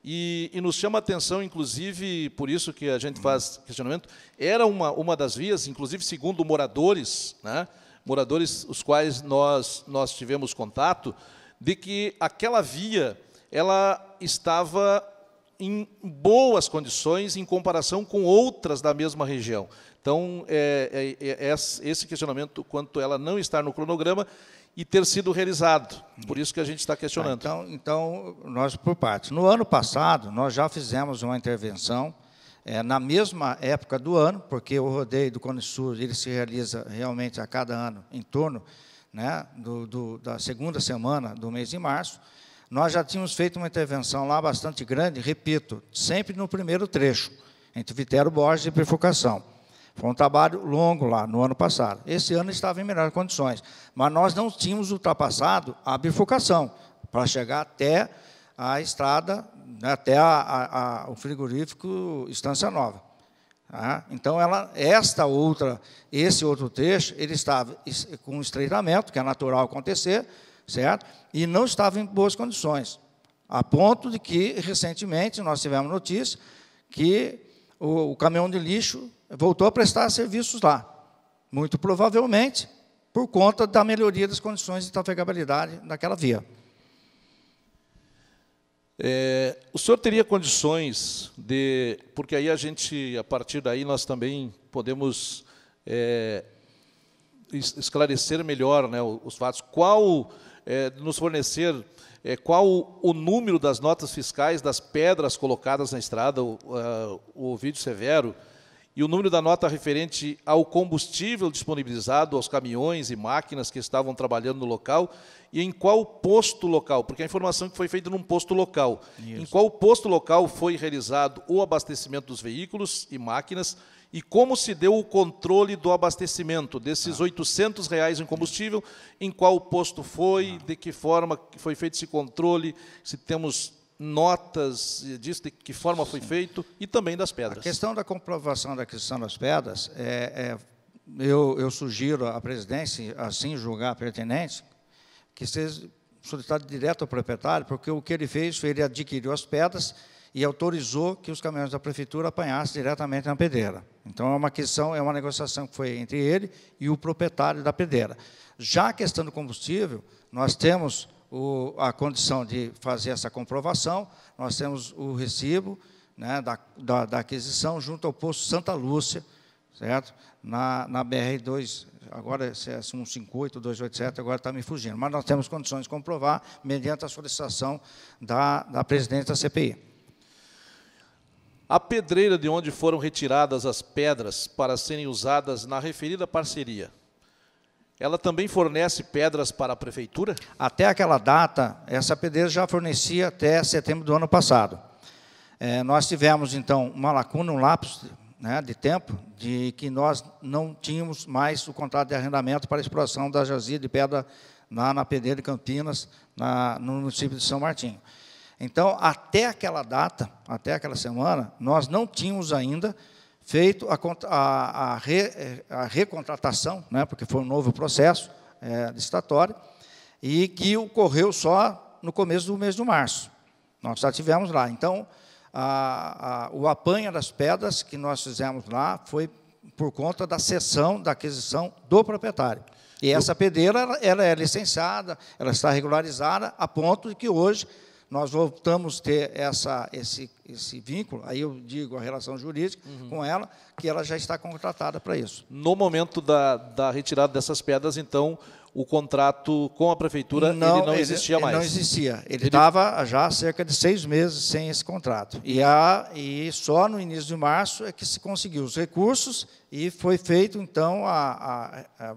e nos chama a atenção, inclusive, por isso que a gente faz questionamento, era uma das vias, inclusive segundo moradores, né, moradores os quais nós tivemos contato, de que aquela via ela estava em boas condições em comparação com outras da mesma região. Então, esse questionamento quanto ela não estar no cronograma e ter sido realizado. Por isso que a gente está questionando. Então, nós por partes. No ano passado, nós já fizemos uma intervenção, na mesma época do ano, porque o rodeio do Cone Sul ele se realiza realmente a cada ano, em torno, né, da segunda semana do mês de março. Nós já tínhamos feito uma intervenção lá bastante grande, repito, sempre no primeiro trecho, entre Vitero Borges e bifurcação. Foi um trabalho longo lá, no ano passado. Esse ano estava em melhores condições, mas nós não tínhamos ultrapassado a bifurcação, para chegar até a estrada, né, até o frigorífico Estância Nova. Tá? Então, esse outro trecho, ele estava com um estreitamento, que é natural acontecer, certo? E não estava em boas condições, a ponto de que, recentemente, nós tivemos notícia que o caminhão de lixo voltou a prestar serviços lá, muito provavelmente por conta da melhoria das condições de trafegabilidade daquela via. O senhor teria condições de... Porque aí a partir daí, nós também podemos esclarecer melhor, né, os fatos. Nos fornecer qual o número das notas fiscais das pedras colocadas na estrada, o Ovidio Severo, e o número da nota referente ao combustível disponibilizado aos caminhões e máquinas que estavam trabalhando no local, e em qual posto local, porque a informação que foi feita num posto local. Isso. Em qual posto local foi realizado o abastecimento dos veículos e máquinas, e como se deu o controle do abastecimento desses R$800 em combustível, em qual posto foi, de que forma foi feito esse controle, se temos notas disso, de que forma foi feito, e também das pedras. A questão da comprovação da aquisição das pedras, eu sugiro à presidência, assim julgar pertinente, que seja solicitado direto ao proprietário, porque o que ele fez foi ele adquiriu as pedras e autorizou que os caminhões da prefeitura apanhassem diretamente na pedreira. Então, é uma questão, é uma negociação que foi entre ele e o proprietário da pedreira. Já a questão do combustível, nós temos a condição de fazer essa comprovação, nós temos o recibo, né, da aquisição junto ao posto Santa Lúcia, certo? Na BR-2, agora se é 158, 287, agora está me fugindo, mas nós temos condições de comprovar mediante a solicitação da presidente da CPI. A pedreira de onde foram retiradas as pedras para serem usadas na referida parceria, ela também fornece pedras para a prefeitura? Até aquela data, essa pedreira já fornecia até setembro do ano passado. Nós tivemos, então, uma lacuna, um lapso, né, de tempo, de que nós não tínhamos mais o contrato de arrendamento para a exploração da jazia de pedra na pedreira de Campinas, no município de São Martinho. Então, até aquela data, até aquela semana, nós não tínhamos ainda feito a recontratação, né, porque foi um novo processo licitatório, e que ocorreu só no começo do mês de março. Nós já tivemos lá. Então, o apanho das pedras que nós fizemos lá foi por conta da cessão, da aquisição do proprietário. E essa pedreira ela é licenciada, ela está regularizada, a ponto de que hoje nós voltamos a ter esse vínculo, aí eu digo a relação jurídica com ela, que ela já está contratada para isso. No momento da retirada dessas pedras, então, o contrato com a prefeitura não existia mais? Não existia. Ele estava já há cerca de 6 meses sem esse contrato. E só no início de março é que se conseguiu os recursos e foi feito, então,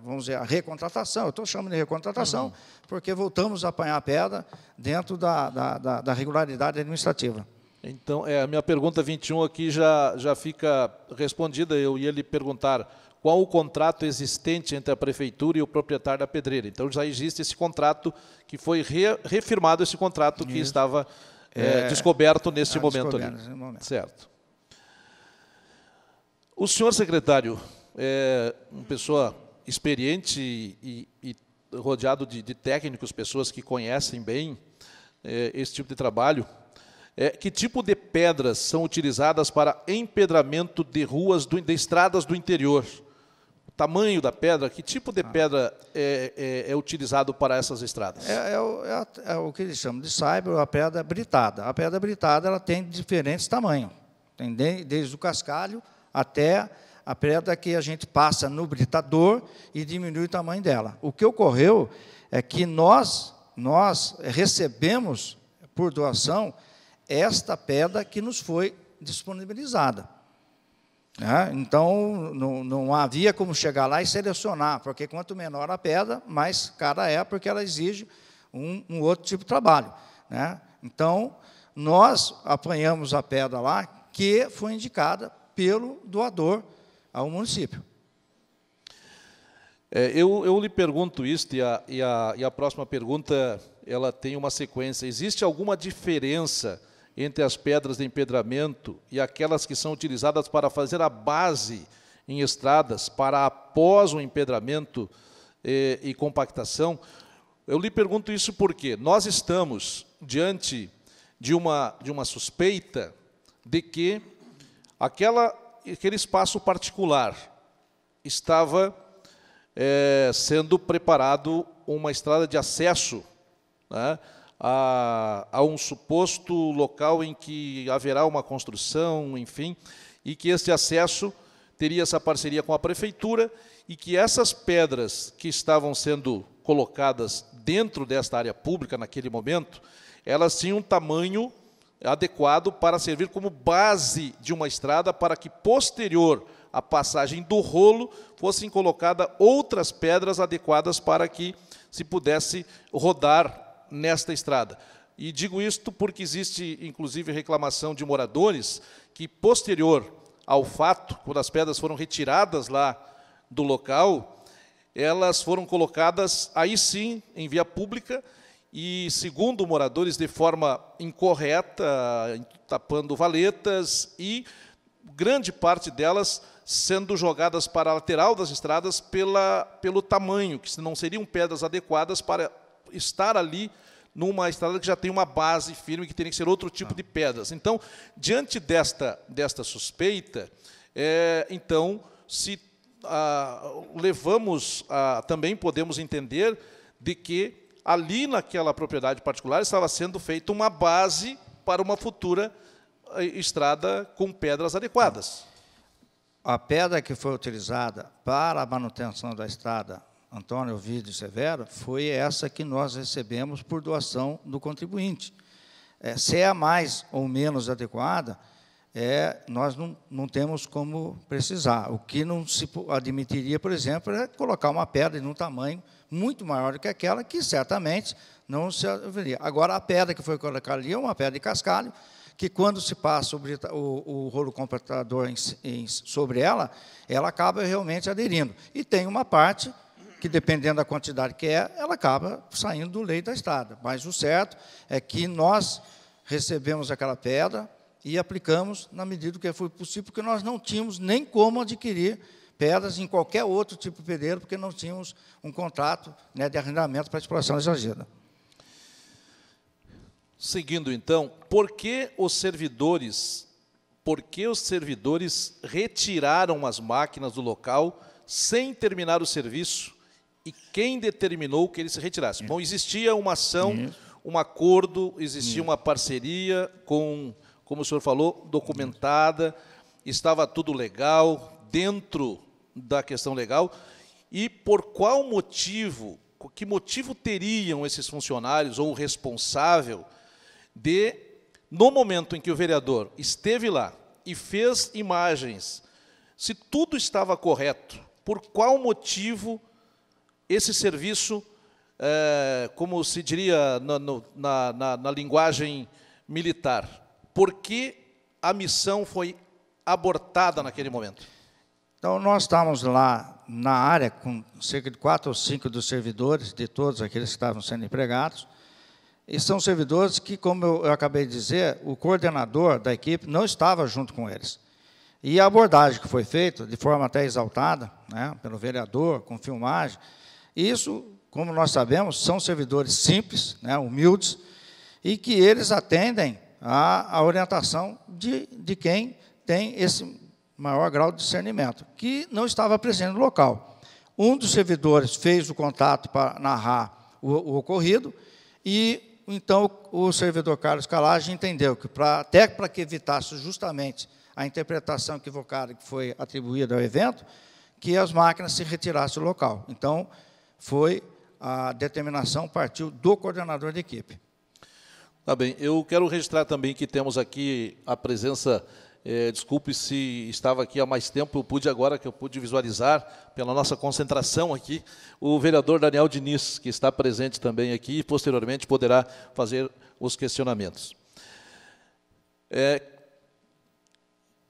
vamos dizer, a recontratação. Eu estou chamando de recontratação porque voltamos a apanhar a pedra dentro da regularidade administrativa. Então, a minha pergunta 21 aqui já fica respondida. Eu ia lhe perguntar qual o contrato existente entre a prefeitura e o proprietário da pedreira. Então, já existe esse contrato, que foi refirmado esse contrato que estava descoberto nesse momento ali. Certo. O senhor secretário é uma pessoa experiente e rodeado de técnicos, pessoas que conhecem bem esse tipo de trabalho. Que tipo de pedras são utilizadas para empedramento de ruas, de estradas do interior? O tamanho da pedra, que tipo de pedra é utilizado para essas estradas? É o que eles chamam de cyber, a pedra britada. A pedra britada ela tem diferentes tamanhos. Tem desde o cascalho até a pedra que a gente passa no britador e diminui o tamanho dela. O que ocorreu é que nós recebemos, por doação, esta pedra que nos foi disponibilizada. Então, não havia como chegar lá e selecionar, porque quanto menor a pedra, mais cara é, porque ela exige um outro tipo de trabalho. Então, nós apanhamos a pedra lá, que foi indicada pelo doador ao município. Eu lhe pergunto isso, e a próxima pergunta ela tem uma sequência. Existe alguma diferença entre as pedras de empedramento e aquelas que são utilizadas para fazer a base em estradas, para após o empedramento e compactação? Eu lhe pergunto isso porque nós estamos diante de uma suspeita de que aquele espaço particular estava sendo preparado uma estrada de acesso, a um suposto local em que haverá uma construção, enfim, e que este acesso teria essa parceria com a prefeitura e que essas pedras que estavam sendo colocadas dentro desta área pública naquele momento, elas tinham um tamanho adequado para servir como base de uma estrada para que, posterior à passagem do rolo, fossem colocadas outras pedras adequadas para que se pudesse rodar nesta estrada. E digo isto porque existe, inclusive, reclamação de moradores que, posterior ao fato, quando as pedras foram retiradas lá do local, elas foram colocadas, aí sim, em via pública, e, segundo moradores, de forma incorreta, tapando valetas, e grande parte delas sendo jogadas para a lateral das estradas pelo tamanho, que não seriam pedras adequadas para estar ali numa estrada que já tem uma base firme, que teria que ser outro tipo de pedras. Então, diante desta suspeita, então, se levamos também podemos entender de que ali naquela propriedade particular estava sendo feita uma base para uma futura estrada com pedras adequadas. A pedra que foi utilizada para a manutenção da estrada Antônio Ovidio Severo foi essa que nós recebemos por doação do contribuinte. Se é a mais ou menos adequada, nós não temos como precisar. O que não se admitiria, por exemplo, é colocar uma pedra em um tamanho muito maior do que aquela, que certamente não se haveria. Agora, a pedra que foi colocada ali é uma pedra de cascalho, que quando se passa o rolo compactador sobre ela acaba realmente aderindo. E tem uma parte que, dependendo da quantidade que ela acaba saindo do leito da estrada. Mas o certo é que nós recebemos aquela pedra e aplicamos na medida que foi possível, porque nós não tínhamos nem como adquirir pedras em qualquer outro tipo de pedreiro, porque não tínhamos um contrato de arrendamento para a exploração da jazida. Seguindo, então, por que os servidores retiraram as máquinas do local sem terminar o serviço e quem determinou que eles se retirassem? Bom, existia uma ação, um acordo, existia uma parceria com, como o senhor falou, documentada, estava tudo legal, dentro da questão legal, e por qual motivo, que motivo teriam esses funcionários ou o responsável de, no momento em que o vereador esteve lá e fez imagens, se tudo estava correto, por qual motivo esse serviço, como se diria na linguagem militar, por que a missão foi abortada naquele momento? Então, nós estávamos lá na área com cerca de 4 ou 5 dos servidores, de todos aqueles que estavam sendo empregados, e são servidores que, como eu acabei de dizer, o coordenador da equipe não estava junto com eles. E a abordagem que foi feita, de forma até exaltada, pelo vereador, com filmagem, isso, como nós sabemos, são servidores simples, humildes, e que eles atendem a orientação de quem tem esse maior grau de discernimento, que não estava presente no local. Um dos servidores fez o contato para narrar o ocorrido, e então o servidor Carlos Calage entendeu que, até para que evitasse justamente a interpretação equivocada que foi atribuída ao evento, que as máquinas se retirassem do local. Então, a determinação partiu do coordenador de equipe. Tá bem, eu quero registrar também que temos aqui a presença, desculpe se estava aqui há mais tempo, agora que eu pude visualizar, pela nossa concentração aqui, o vereador Daniel Diniz, que está presente também aqui e posteriormente poderá fazer os questionamentos.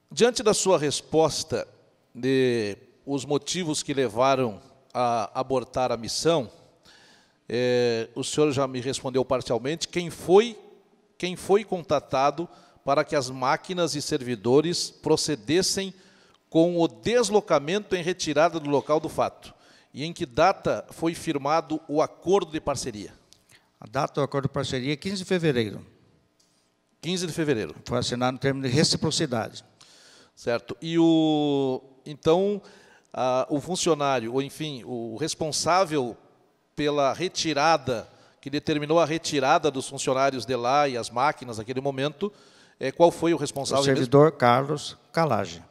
Diante da sua resposta de os motivos que levaram a abortar a missão, o senhor já me respondeu parcialmente. Quem foi contatado para que as máquinas e servidores procedessem com o deslocamento em retirada do local do fato? E em que data foi firmado o acordo de parceria? A data do acordo de parceria é 15 de fevereiro. 15 de fevereiro. Foi assinado no termo de reciprocidade. Certo. E então, o funcionário, ou enfim, o responsável pela retirada, que determinou a retirada dos funcionários de lá e as máquinas naquele momento, qual foi o responsável? O servidor mesmo? Carlos Calage.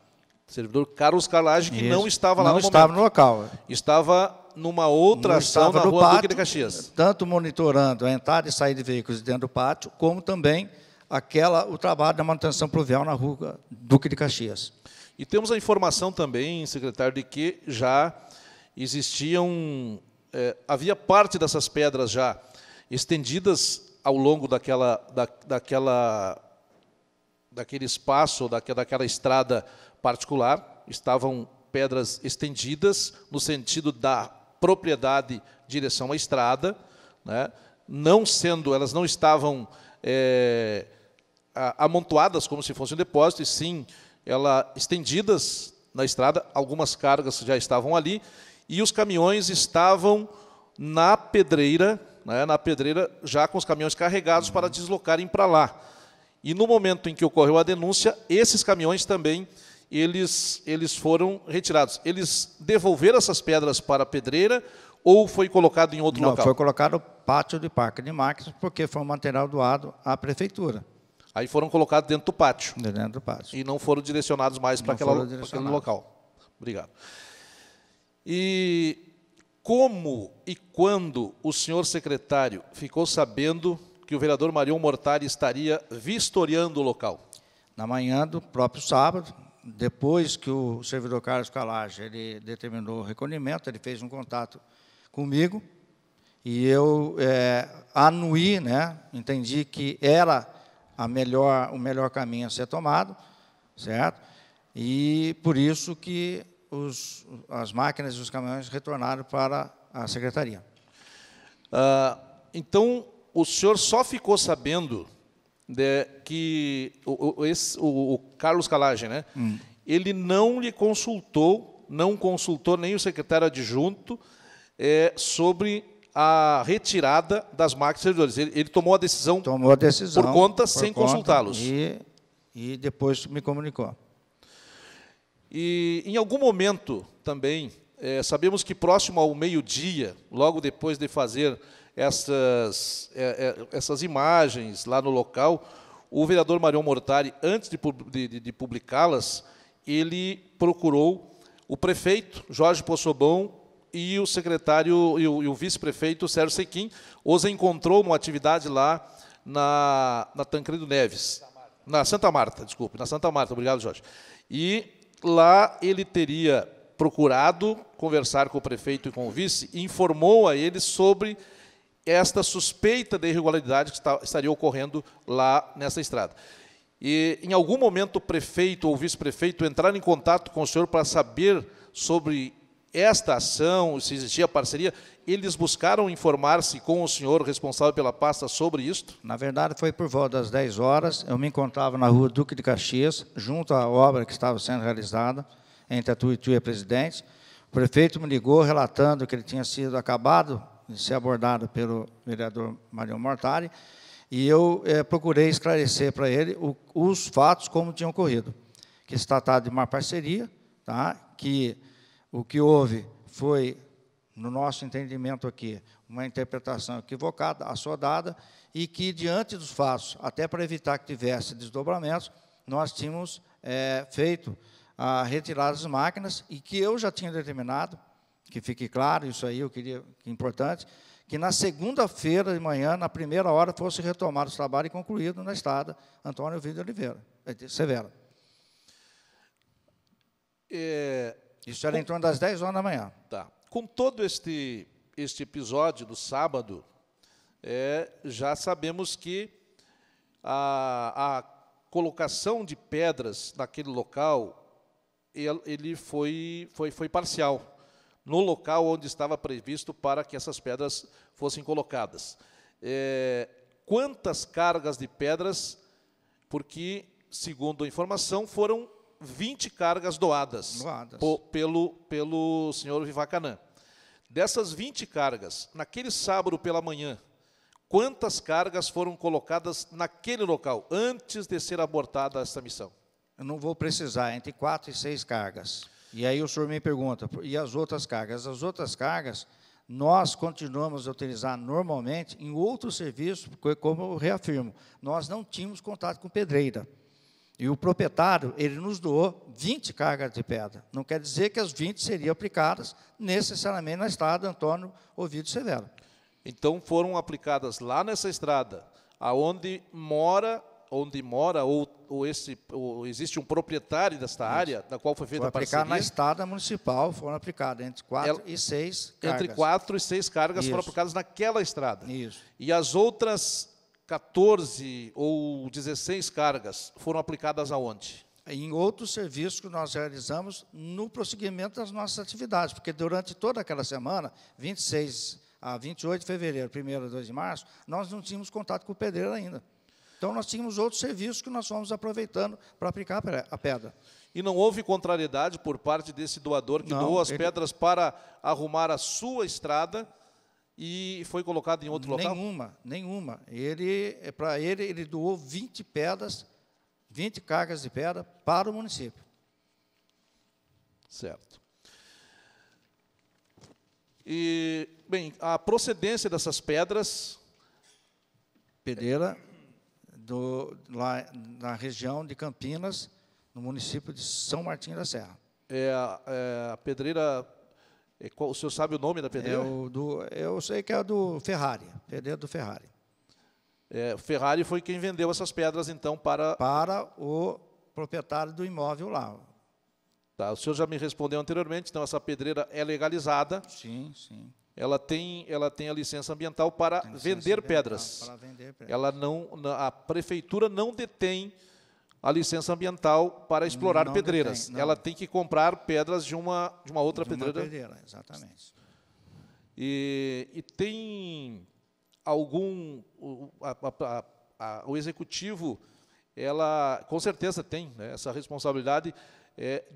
Servidor Carlos Calage, que não estava lá no momento. Não estava no local. Estava numa outra ação na rua Duque de Caxias. Tanto monitorando a entrada e saída de veículos dentro do pátio, como também o trabalho da manutenção pluvial na rua Duque de Caxias. E temos a informação também, secretário, de que já existiam, havia parte dessas pedras já estendidas ao longo daquele espaço, daquela estrada particular, estavam pedras estendidas no sentido da propriedade direção à estrada, né? Elas não estavam amontoadas como se fosse um depósito, e sim estendidas na estrada, algumas cargas já estavam ali, e os caminhões estavam na pedreira, né, já com os caminhões carregados para deslocarem para lá. E no momento em que ocorreu a denúncia, esses caminhões também, eles foram retirados. Eles devolveram essas pedras para a pedreira ou foi colocado em outro local? Não, foi colocado no pátio de parque de máquinas, porque foi um material doado à prefeitura. Aí foram colocados dentro do pátio. Dentro do pátio. E não foram direcionados mais para aquele local. Obrigado. E como e quando o senhor secretário ficou sabendo que o vereador Marion Mortari estaria vistoriando o local? Na manhã do próprio sábado, depois que o servidor Carlos Calage ele determinou o recolhimento, ele fez um contato comigo, e eu anuí, né, entendi que era o melhor caminho a ser tomado, certo? E por isso que as máquinas e os caminhões retornaram para a secretaria. Então, o senhor só ficou sabendo que o Carlos Calage, né, ele não lhe consultou, não consultou nem o secretário adjunto sobre a retirada das máquinas e servidores. Ele tomou a decisão, por conta, sem consultá-los. E depois me comunicou. E, em algum momento, também, sabemos que próximo ao meio-dia, logo depois de fazer essas imagens lá no local, o vereador Marion Mortari, antes de publicá-las, ele procurou o prefeito, Jorge Possobon, e o secretário e o vice-prefeito, Sérgio Sequim, os encontrou numa atividade lá na Tancredo Neves. Na Santa Marta, desculpe, na Santa Marta, obrigado, Jorge. E lá ele teria procurado conversar com o prefeito e com o vice, e informou a eles sobre esta suspeita de irregularidade que estaria ocorrendo lá nessa estrada. E, em algum momento, o prefeito ou o vice-prefeito entraram em contato com o senhor para saber sobre esta ação, se existia parceria. Eles buscaram informar-se com o senhor responsável pela pasta sobre isto? Na verdade, foi por volta das 10 horas, eu me encontrava na rua Duque de Caxias, junto à obra que estava sendo realizada, entre a Tuiuti e a Presidente. O prefeito me ligou, relatando que ele tinha sido acabado de ser abordado pelo vereador Marion Mortari, E eu procurei esclarecer para ele os fatos como tinham ocorrido, que se tratava de uma parceria, tá? Que o que houve foi, no nosso entendimento aqui, uma interpretação equivocada, assodada, e que, diante dos fatos, até para evitar que tivesse desdobramentos, nós tínhamos feito a retirada das máquinas, e que eu já tinha determinado, que fique claro, isso aí eu queria, que é importante, que na segunda-feira de manhã, na primeira hora, fosse retomado o trabalho e concluído na estrada Antônio Ovidio Oliveira, Severo. Isso era em torno das 10 horas da manhã. Tá. Com todo este episódio do sábado, já sabemos que a colocação de pedras naquele local ele foi parcial, no local onde estava previsto para que essas pedras fossem colocadas. Quantas cargas de pedras, porque, segundo a informação, foram 20 cargas doadas. Pelo senhor Vivacanã. Dessas 20 cargas, naquele sábado pela manhã, quantas cargas foram colocadas naquele local, antes de ser abortada essa missão? Eu não vou precisar, entre 4 e 6 cargas. E aí o senhor me pergunta, e as outras cargas? As outras cargas, nós continuamos a utilizar normalmente em outros serviços, porque, como eu reafirmo, nós não tínhamos contato com pedreira. E o proprietário, ele nos doou 20 cargas de pedra. Não quer dizer que as 20 seriam aplicadas necessariamente na estrada Antônio Ovidio Severo. Então, foram aplicadas lá nessa estrada, onde existe um proprietário desta área, da qual foi feita a parceria. Na estrada municipal, foram aplicadas entre 4 e 6 cargas. Entre 4 e 6 cargas foram aplicadas naquela estrada. Isso. E as outras 14 ou 16 cargas foram aplicadas aonde? Em outros serviços que nós realizamos no prosseguimento das nossas atividades, porque durante toda aquela semana, 26 a 28 de fevereiro, 1º a 2 de março, nós não tínhamos contato com o pedreiro ainda. Então, nós tínhamos outros serviços que nós fomos aproveitando para aplicar a pedra. E não houve contrariedade por parte desse doador que doou as pedras para arrumar a sua estrada e foi colocado em outro local? Nenhuma. Para ele doou 20 pedras, 20 cargas de pedra para o município. Certo. E, bem, a procedência dessas pedras... Pedreira, lá na região de Campinas, no município de São Martinho da Serra. A pedreira... o senhor sabe o nome da pedreira? Eu sei que é do Ferrari, pedreira do Ferrari. O Ferrari foi quem vendeu essas pedras, então, para o proprietário do imóvel lá. Tá, o senhor já me respondeu anteriormente, então essa pedreira é legalizada. Sim, sim. Ela tem a licença ambiental para vender pedras. Para vender pedras. A prefeitura não detém a licença ambiental para explorar pedreiras. Ela tem que comprar pedras de uma outra pedreira. Exatamente. E tem algum... O executivo, com certeza tem, né, essa responsabilidade,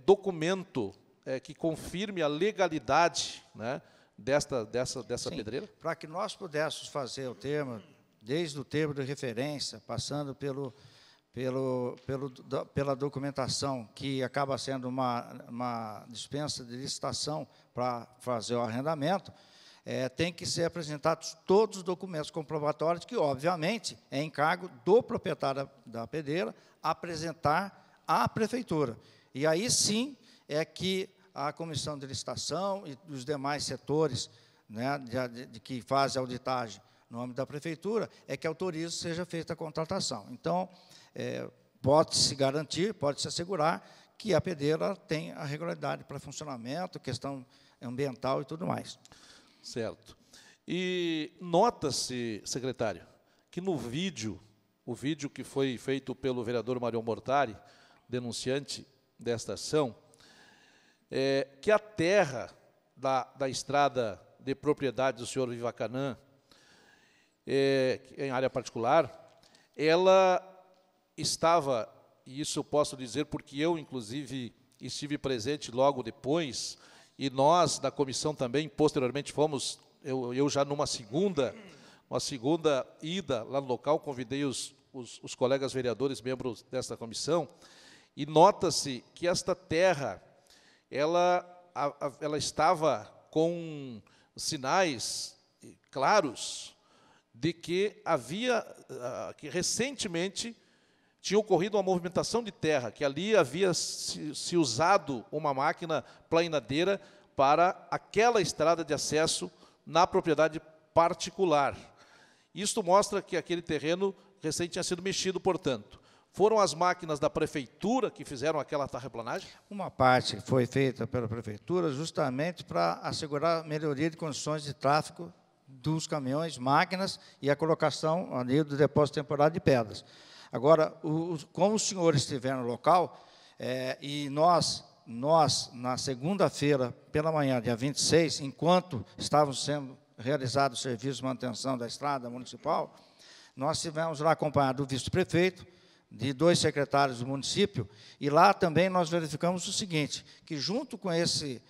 documento que confirme a legalidade, né, dessa pedreira? Para que nós pudéssemos fazer o termo, desde o termo de referência, passando pela documentação, que acaba sendo uma dispensa de licitação para fazer o arrendamento, tem que ser apresentados todos os documentos comprobatórios, que, obviamente, é encargo do proprietário da pedreira apresentar à prefeitura. E aí, sim, é que a comissão de licitação e os demais setores, né, que fazem a auditagem no nome da prefeitura, é que autoriza que seja feita a contratação. Então, pode-se garantir, pode-se assegurar que a pedreira tem a regularidade para funcionamento, questão ambiental e tudo mais. Certo. E nota-se, secretário, que no vídeo, o vídeo que foi feito pelo vereador Mário Mortari, denunciante desta ação, que a terra da estrada de propriedade do senhor Vivacanã, em área particular, ela estava, e isso eu posso dizer porque eu, inclusive, estive presente logo depois, e nós, da comissão também, posteriormente, fomos, eu já numa segunda uma segunda ida lá no local, convidei os colegas vereadores, membros desta comissão, e nota-se que esta terra, ela estava com sinais claros de que que recentemente tinha ocorrido uma movimentação de terra, que ali havia se usado uma máquina plainadeira para aquela estrada de acesso na propriedade particular. Isto mostra que aquele terreno recém tinha sido mexido, portanto. Foram as máquinas da prefeitura que fizeram aquela terraplanagem? Uma parte foi feita pela prefeitura justamente para assegurar a melhoria de condições de tráfego dos caminhões, máquinas e a colocação ali do depósito temporário de pedras. Agora, como os senhores estiveram no local, e nós, na segunda-feira, pela manhã, dia 26, enquanto estavam sendo realizados os serviços de manutenção da estrada municipal, nós estivemos lá acompanhados do vice-prefeito, de 2 secretários do município, e lá também nós verificamos o seguinte, que junto com esse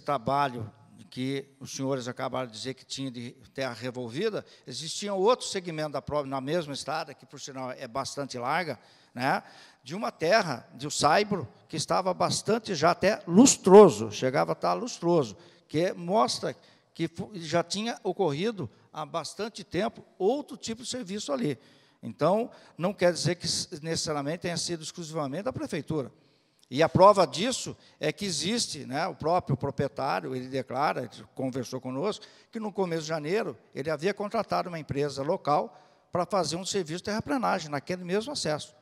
trabalho que os senhores acabaram de dizer que tinha de terra revolvida, existia outro segmento da prova, na mesma estrada, que, por sinal, é bastante larga, né, de uma terra, de um saibro, que estava bastante já até lustroso, chegava a estar lustroso, que mostra que já tinha ocorrido há bastante tempo outro tipo de serviço ali. Então, não quer dizer que necessariamente tenha sido exclusivamente da prefeitura. E a prova disso é que existe, né, o próprio proprietário, ele declara, ele conversou conosco, que no começo de janeiro ele havia contratado uma empresa local para fazer um serviço de terraplanagem, naquele mesmo acesso.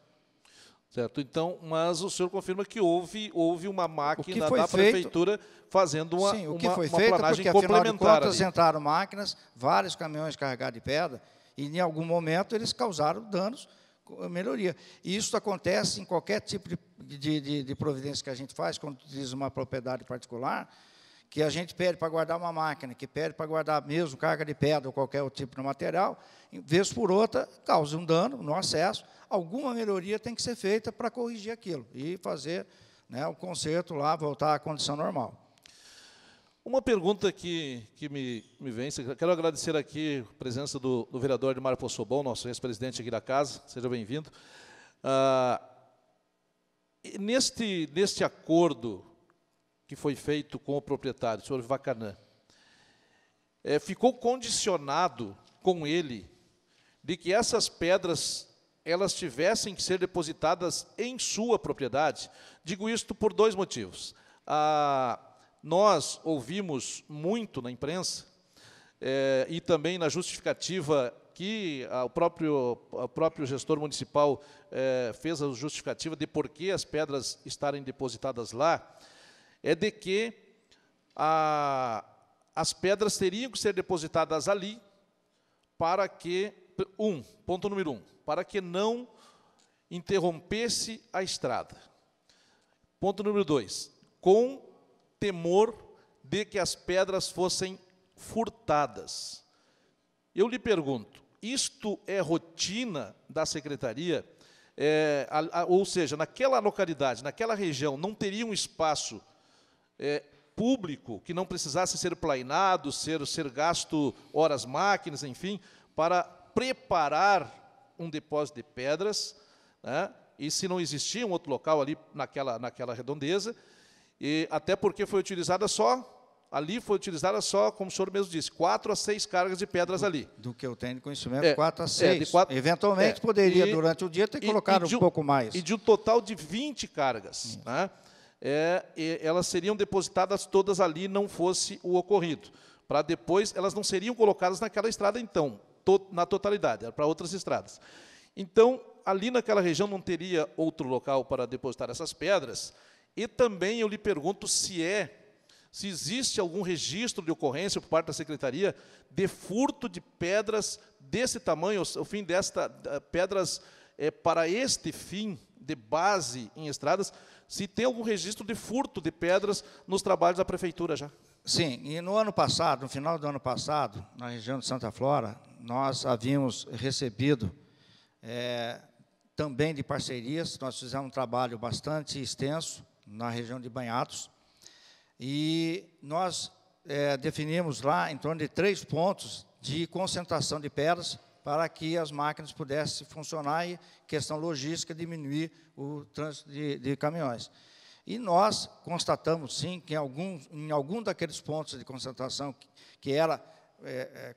Certo, então, mas o senhor confirma que houve uma máquina da prefeitura fazendo uma planagem complementar. Sim, o que foi feito, porque, afinal de contas, entraram máquinas, vários caminhões carregados de pedra, e, em algum momento, eles causaram danos, melhoria. E isso acontece em qualquer tipo de providência que a gente faz, quando utiliza uma propriedade particular, que a gente pede para guardar uma máquina, que pede para guardar mesmo carga de pedra ou qualquer outro tipo de material, vez por outra, causa um dano no acesso, alguma melhoria tem que ser feita para corrigir aquilo e fazer, né, o conserto lá, voltar à condição normal. Uma pergunta que me vem, quero agradecer aqui a presença do vereador Edmar Possobon, nosso ex-presidente aqui da casa, seja bem-vindo. Neste acordo que foi feito com o proprietário, o senhor Vacanã, ficou condicionado com ele de que essas pedras elas tivessem que ser depositadas em sua propriedade. Digo isto por 2 motivos. Nós ouvimos muito na imprensa e também na justificativa que o próprio gestor municipal fez a justificativa de por que as pedras estarem depositadas lá, é de que as pedras teriam que ser depositadas ali para que, ponto número 1, para que não interrompesse a estrada. Ponto número 2, com temor de que as pedras fossem furtadas. Eu lhe pergunto, isto é rotina da secretaria? Ou seja, naquela localidade, naquela região, não teria um espaço público que não precisasse ser plainado, ser gasto horas máquinas, enfim, para preparar um depósito de pedras, né? E se não existia um outro local ali naquela redondeza, e até porque foi utilizada só, como o senhor mesmo disse, 4 a 6 cargas de pedras ali. Do que eu tenho de conhecimento, 4 a 6. Eventualmente, poderia, durante o dia, ter colocado um pouco mais. E de um total de 20 cargas, né? Elas seriam depositadas todas ali, não fosse o ocorrido. Para depois, elas não seriam colocadas naquela estrada, então, na totalidade, era para outras estradas. Então, ali naquela região não teria outro local para depositar essas pedras. E também eu lhe pergunto se existe algum registro de ocorrência por parte da Secretaria de furto de pedras desse tamanho, o fim pedras para este fim de base em estradas, se tem algum registro de furto de pedras nos trabalhos da Prefeitura já. Sim, e no ano passado, no final do ano passado, na região de Santa Flora, nós havíamos recebido também de parcerias, nós fizemos um trabalho bastante extenso na região de Banhatos, e nós definimos lá em torno de 3 pontos de concentração de pedras para que as máquinas pudessem funcionar e, questão logística, diminuir o trânsito de caminhões. E nós constatamos, sim, que em algum daqueles pontos de concentração, que era,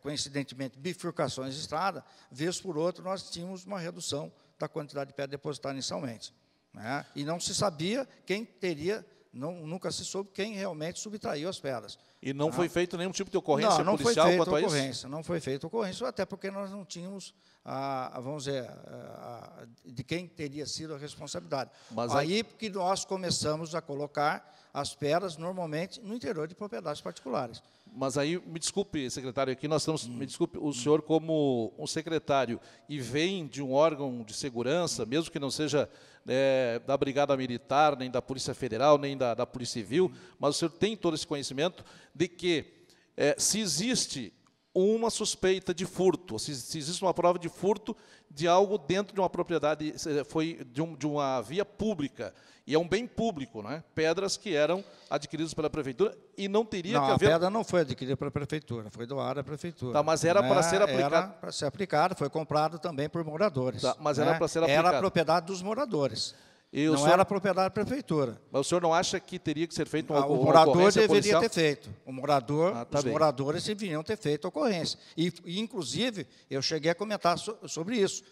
coincidentemente, bifurcações de estrada, vez por outra, nós tínhamos uma redução da quantidade de pedra depositada inicialmente. Né? E não se sabia quem teria, nunca se soube quem realmente subtraiu as pedras. E não foi feito nenhum tipo de ocorrência não policial foi quanto a feita isso? ocorrência, não foi feita ocorrência, até porque nós não tínhamos, vamos dizer, de quem teria sido a responsabilidade. Mas aí que nós começamos a colocar as pedras, normalmente, no interior de propriedades particulares. Mas aí, me desculpe, secretário, aqui nós estamos, me desculpe, o senhor como um secretário e vem de um órgão de segurança, mesmo que não seja da Brigada Militar, nem da Polícia Federal, nem da Polícia Civil, mas o senhor tem todo esse conhecimento de que se existe uma suspeita de furto, se existe uma prova de furto de algo dentro de uma propriedade, foi de uma via pública, e é um bem público, né? Pedras que eram adquiridas pela Prefeitura e não teria que haver... a pedra não foi adquirida pela Prefeitura, foi doada à Prefeitura. Tá, mas era para ser aplicado... Era para ser aplicado, foi comprado também por moradores. Tá, mas era para ser aplicado. Era a propriedade dos moradores, não senhor... era a propriedade da Prefeitura. Mas o senhor não acha que teria que ser feito uma O morador deveria policial? ter feito. Os bem. moradores deveriam ter feito a ocorrência. E, inclusive, eu cheguei a comentar sobre isso,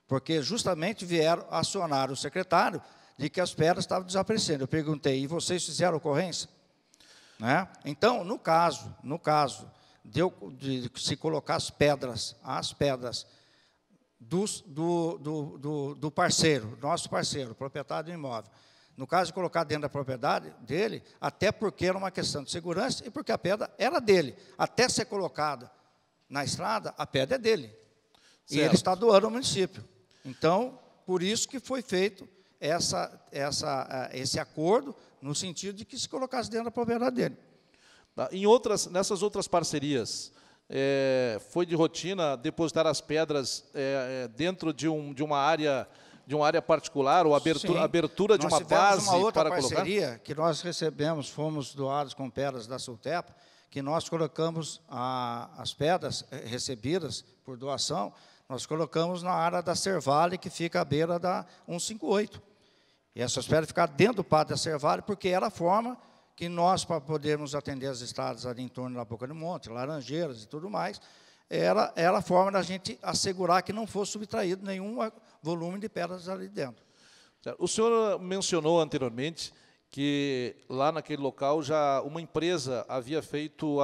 porque justamente vieram acionar o secretário de que as pedras estavam desaparecendo. Eu perguntei, e vocês fizeram ocorrência? Né? Então, no caso de se colocar as pedras do parceiro, nosso parceiro, proprietário do imóvel, no caso de colocar dentro da propriedade dele, até porque era uma questão de segurança e porque a pedra era dele. Até ser colocada na estrada, a pedra é dele. Certo. E ele está doando ao município. Então, por isso que foi feito esse acordo, no sentido de que se colocasse dentro da propriedade dele. Nessas outras parcerias, foi de rotina depositar as pedras dentro de uma área particular, ou abertura de uma base uma outra para colocar? parceria que nós recebemos, fomos doados com pedras da Sultep, que nós colocamos as pedras recebidas por doação, nós colocamos na área da Servale, que fica à beira da 158. E essas pedras ficaram dentro do pátio da Servale, porque era a forma que nós, para podermos atender as estradas ali em torno da Boca do Monte, Laranjeiras e tudo mais, era a forma da gente assegurar que não fosse subtraído nenhum volume de pedras ali dentro. O senhor mencionou anteriormente que lá naquele local já uma empresa havia feito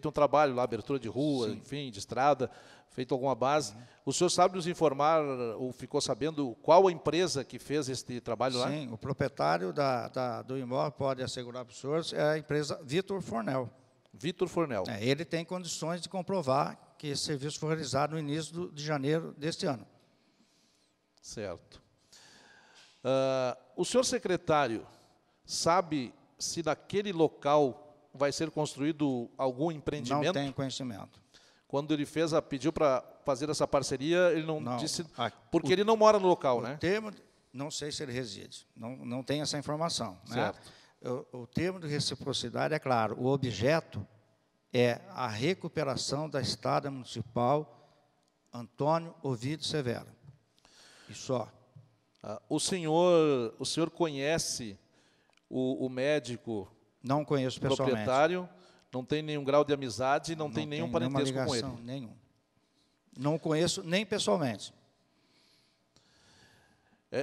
um trabalho lá, abertura de rua, Sim. enfim, de estrada, feito alguma base. O senhor sabe nos informar, ou ficou sabendo, qual a empresa que fez este trabalho lá? Sim, o proprietário do imóvel, pode assegurar para os senhores, é a empresa Vitor Fornel. Vitor Fornel. Ele tem condições de comprovar que esse serviço foi realizado no início de janeiro deste ano. Certo. O senhor secretário sabe se naquele local vai ser construído algum empreendimento? Não tenho conhecimento. Quando ele pediu para fazer essa parceria, ele não disse... Porque ele não mora no local, né? Não sei se ele reside, não tenho essa informação. Certo. Né? O termo de reciprocidade é claro, o objeto é a recuperação da estrada municipal Antônio Ovidio Severo. E só. O senhor conhece o médico Não conheço pessoalmente. proprietário, não tem nenhum grau de amizade, não tem nenhum parentesco com ele? Nenhum. Não conheço nem pessoalmente.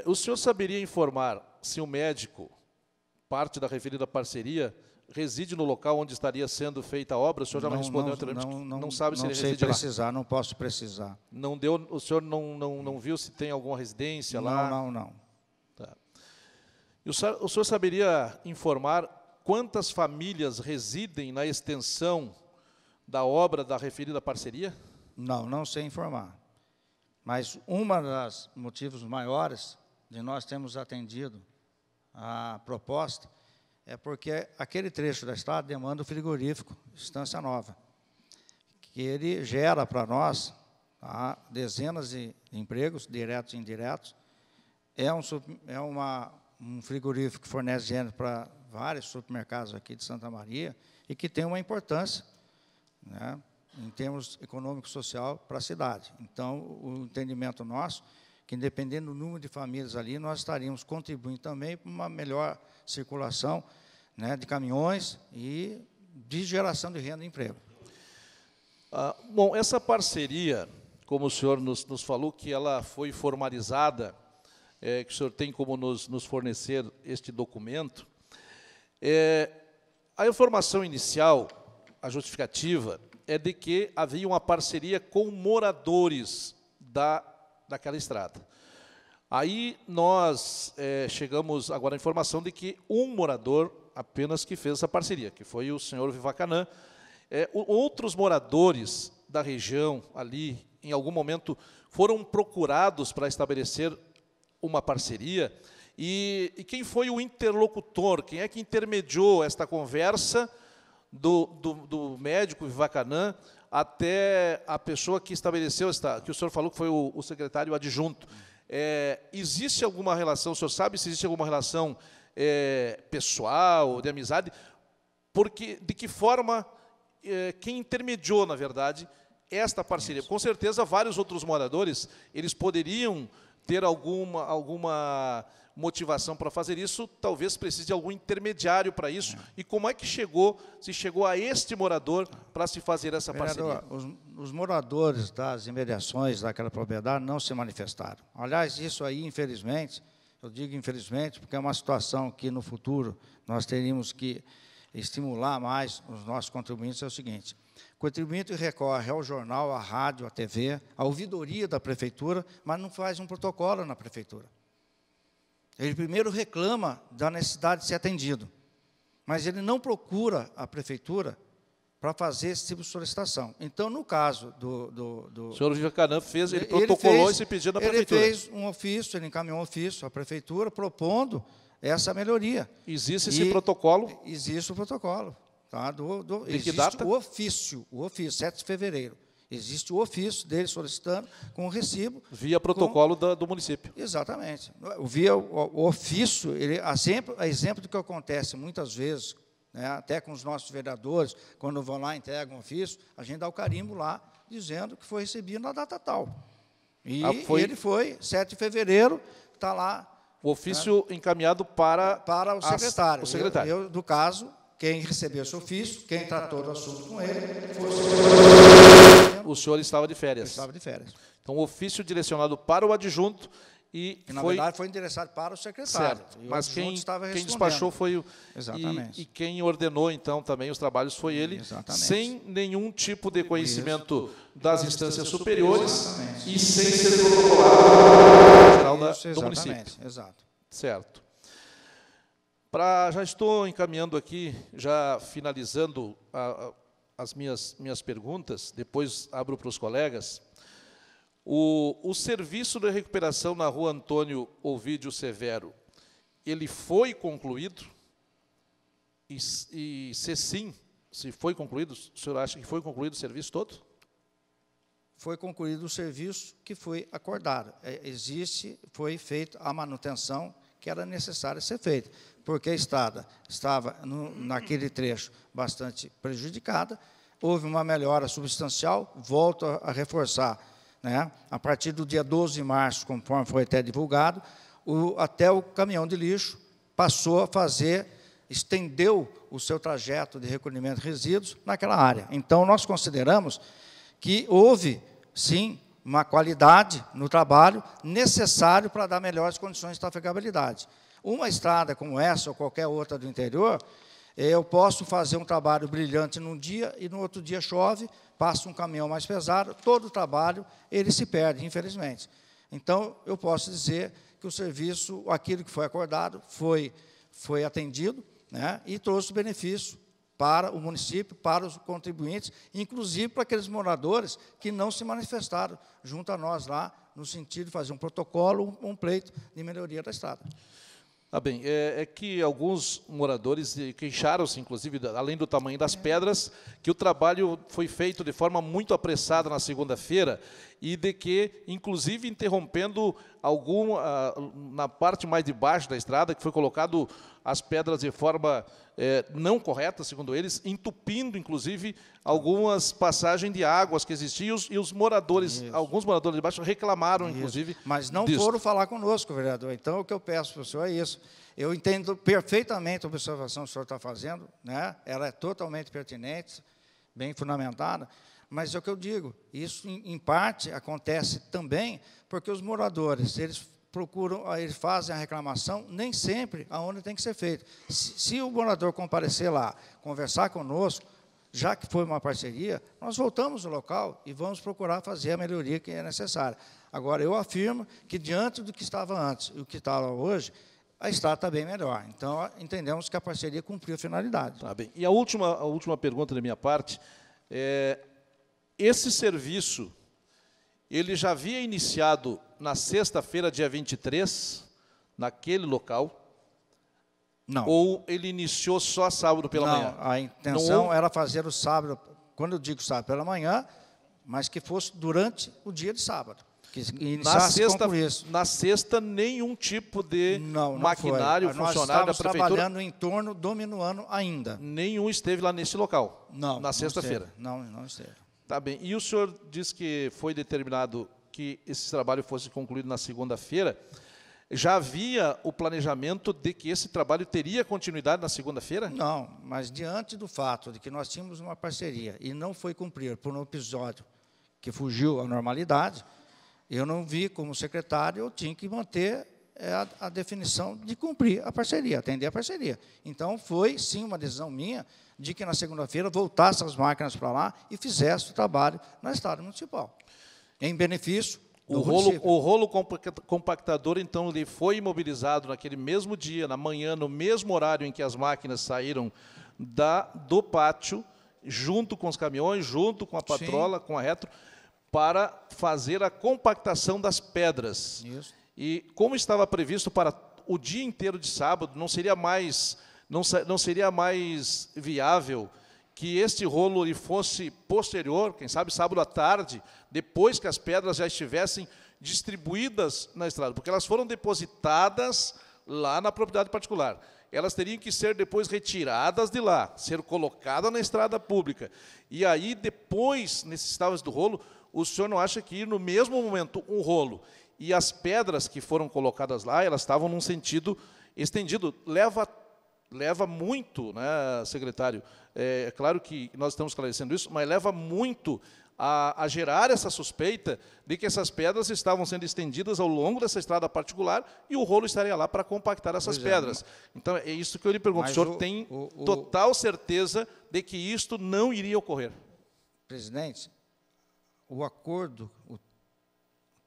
O senhor saberia informar se o médico, parte da referida parceria, reside no local onde estaria sendo feita a obra? O senhor já me respondeu anteriormente que não sabe se ele reside lá. Não posso precisar. O senhor não viu se tem alguma residência lá? Não. Tá. E o senhor saberia informar quantas famílias residem na extensão da obra da referida parceria? Não sei informar. Mas um dos motivos maiores de nós termos atendido a proposta é porque aquele trecho da estrada demanda o frigorífico, Estância Nova, que ele gera para nós dezenas de empregos, diretos e indiretos. É um frigorífico que fornece gênero para vários supermercados aqui de Santa Maria e que tem uma importância, né, em termos econômico-social para a cidade. Então, o entendimento nosso, que independente do número de famílias ali, nós estaríamos contribuindo também para uma melhor circulação, né, de caminhões e de geração de renda e emprego. Bom, essa parceria, como o senhor nos falou, que ela foi formalizada, que o senhor tem como nos fornecer este documento, a informação inicial, a justificativa, é de que havia uma parceria com moradores daquela estrada. Aí nós chegamos agora à informação de que um morador apenas que fez essa parceria, que foi o senhor Vivacanã. Outros moradores da região ali, em algum momento, foram procurados para estabelecer uma parceria. E quem foi o interlocutor? Quem é que intermediou esta conversa do médico Vivacanã até a pessoa que estabeleceu que o senhor falou que foi o secretário adjunto? Existe alguma relação, o senhor sabe se existe alguma relação pessoal, de amizade? Porque, de que forma, quem intermediou, na verdade, esta parceria? Com certeza, vários outros moradores, eles poderiam ter alguma motivação para fazer isso, talvez precise de algum intermediário para isso. E como é que se chegou a este morador para se fazer essa parceria? Os moradores das imediações daquela propriedade não se manifestaram. Aliás, isso aí, infelizmente, eu digo infelizmente, porque é uma situação que no futuro nós teríamos que estimular mais os nossos contribuintes. É o seguinte: o contribuinte recorre ao jornal, à rádio, à TV, à ouvidoria da prefeitura, mas não faz um protocolo na prefeitura. Ele primeiro reclama da necessidade de ser atendido, mas ele não procura a prefeitura para fazer esse tipo de solicitação. Então, no caso O senhor Vivacanã fez, ele protocolou esse pedido à prefeitura. Ele fez um ofício, ele encaminhou um ofício à prefeitura propondo essa melhoria. Existe esse protocolo? Existe o protocolo. Tá? Que data? O ofício, 7 de fevereiro. Existe o ofício dele solicitando com o recibo. Via protocolo do município. Exatamente. Via o ofício, exemplo do que acontece muitas vezes, né, até com os nossos vereadores, quando vão lá e entregam um ofício, a gente dá o carimbo lá, dizendo que foi recebido na data tal. E ele foi, 7 de fevereiro, está lá. O ofício encaminhado para o secretário. O secretário. No caso, quem recebeu esse ofício, quem tratou do assunto com ele, foi o secretário. O senhor estava de férias. Eu estava de férias. Então, o ofício direcionado para o adjunto e na verdade, foi endereçado para o secretário. Certo. Mas quem despachou foi o... Exatamente. E quem ordenou, então, também os trabalhos foi ele, exatamente, sem nenhum tipo de conhecimento das instâncias superiores, exatamente, e sem ser protocolado do município. Exato. Certo. Já estou encaminhando aqui, já finalizando as minhas perguntas, depois abro para os colegas. O serviço de recuperação na rua Antônio Ovídio Severo, ele foi concluído? E se sim, se foi concluído, o senhor acha que foi concluído o serviço todo? Foi concluído o serviço que foi acordado. Foi feita a manutenção que era necessária ser feita, porque a estrada estava, naquele trecho, bastante prejudicada, houve uma melhora substancial, volto a reforçar, né? A partir do dia 12 de março, conforme foi até divulgado, até o caminhão de lixo passou a estendeu o seu trajeto de recolhimento de resíduos naquela área. Então, nós consideramos que houve, sim, uma qualidade no trabalho necessário para dar melhores condições de trafegabilidade. Uma estrada como essa ou qualquer outra do interior, eu posso fazer um trabalho brilhante num dia e no outro dia chove, passa um caminhão mais pesado, todo o trabalho ele se perde, infelizmente. Então, eu posso dizer que o serviço, aquilo que foi acordado, foi atendido, né, e trouxe benefício para o município, para os contribuintes, inclusive para aqueles moradores que não se manifestaram junto a nós lá, no sentido de fazer um protocolo, um pleito de melhoria da estrada. Bem, é que alguns moradores queixaram-se, inclusive, além do tamanho das pedras, que o trabalho foi feito de forma muito apressada na segunda-feira e de que, inclusive, interrompendo na parte mais de baixo da estrada, que foi colocado as pedras de forma não correta, segundo eles, entupindo, inclusive, algumas passagens de águas que existiam, e os moradores, alguns moradores de baixo reclamaram, inclusive, mas não disso. foram falar conosco, vereador. Então, o que eu peço para o senhor é isso. Eu entendo perfeitamente a observação que o senhor está fazendo, né? Ela é totalmente pertinente, bem fundamentada, mas é o que eu digo, isso, em parte, acontece também porque os moradores, eles fazem a reclamação, nem sempre aonde tem que ser feito. Se o morador comparecer lá, conversar conosco, já que foi uma parceria, nós voltamos ao local e vamos procurar fazer a melhoria que é necessária. Agora, eu afirmo que, diante do que estava antes e o que está hoje, a estrada está bem melhor. Então, entendemos que a parceria cumpriu a finalidade. Tá bem. E a última pergunta da minha parte, esse serviço, ele já havia iniciado na sexta-feira, dia 23, naquele local? Não. Ou ele iniciou só sábado pela manhã? Não, a intenção era fazer o sábado, quando eu digo sábado pela manhã, mas que fosse durante o dia de sábado. Que iniciasse na sexta, nenhum tipo de maquinário, funcionário da prefeitura? Nós trabalhando em torno do minuano ainda. Nenhum esteve lá nesse local? Não. Na sexta-feira? Não esteve. Tá bem. E o senhor disse que foi determinado que esse trabalho fosse concluído na segunda-feira. Já havia o planejamento de que esse trabalho teria continuidade na segunda-feira? Não, mas diante do fato de que nós tínhamos uma parceria e não foi cumprir por um episódio que fugiu à normalidade, eu não vi, como secretário, eu tinha que manter a definição de cumprir a parceria, atender a parceria. Então, foi, sim, uma decisão minha de que, na segunda-feira, voltasse as máquinas para lá e fizesse o trabalho na estrada municipal, em benefício do município. O rolo compactador, então, ele foi imobilizado naquele mesmo dia, na manhã, no mesmo horário em que as máquinas saíram do pátio, junto com os caminhões, junto com a patrola, sim, com a retro, para fazer a compactação das pedras. Isso. E como estava previsto para o dia inteiro de sábado, não seria mais viável que este rolo ele fosse posterior, quem sabe sábado à tarde, depois que as pedras já estivessem distribuídas na estrada, porque elas foram depositadas lá na propriedade particular. Elas teriam que ser depois retiradas de lá, ser colocadas na estrada pública. E aí, depois, necessitava do rolo. O senhor não acha que, no mesmo momento, um rolo e as pedras que foram colocadas lá, elas estavam num sentido estendido? Leva muito, né, secretário? É claro que nós estamos esclarecendo isso, mas leva muito a gerar essa suspeita de que essas pedras estavam sendo estendidas ao longo dessa estrada particular e o rolo estaria lá para compactar essas pedras. Então, é isso que eu lhe pergunto. Mas o senhor tem total certeza de que isto não iria ocorrer? Presidente, o acordo, o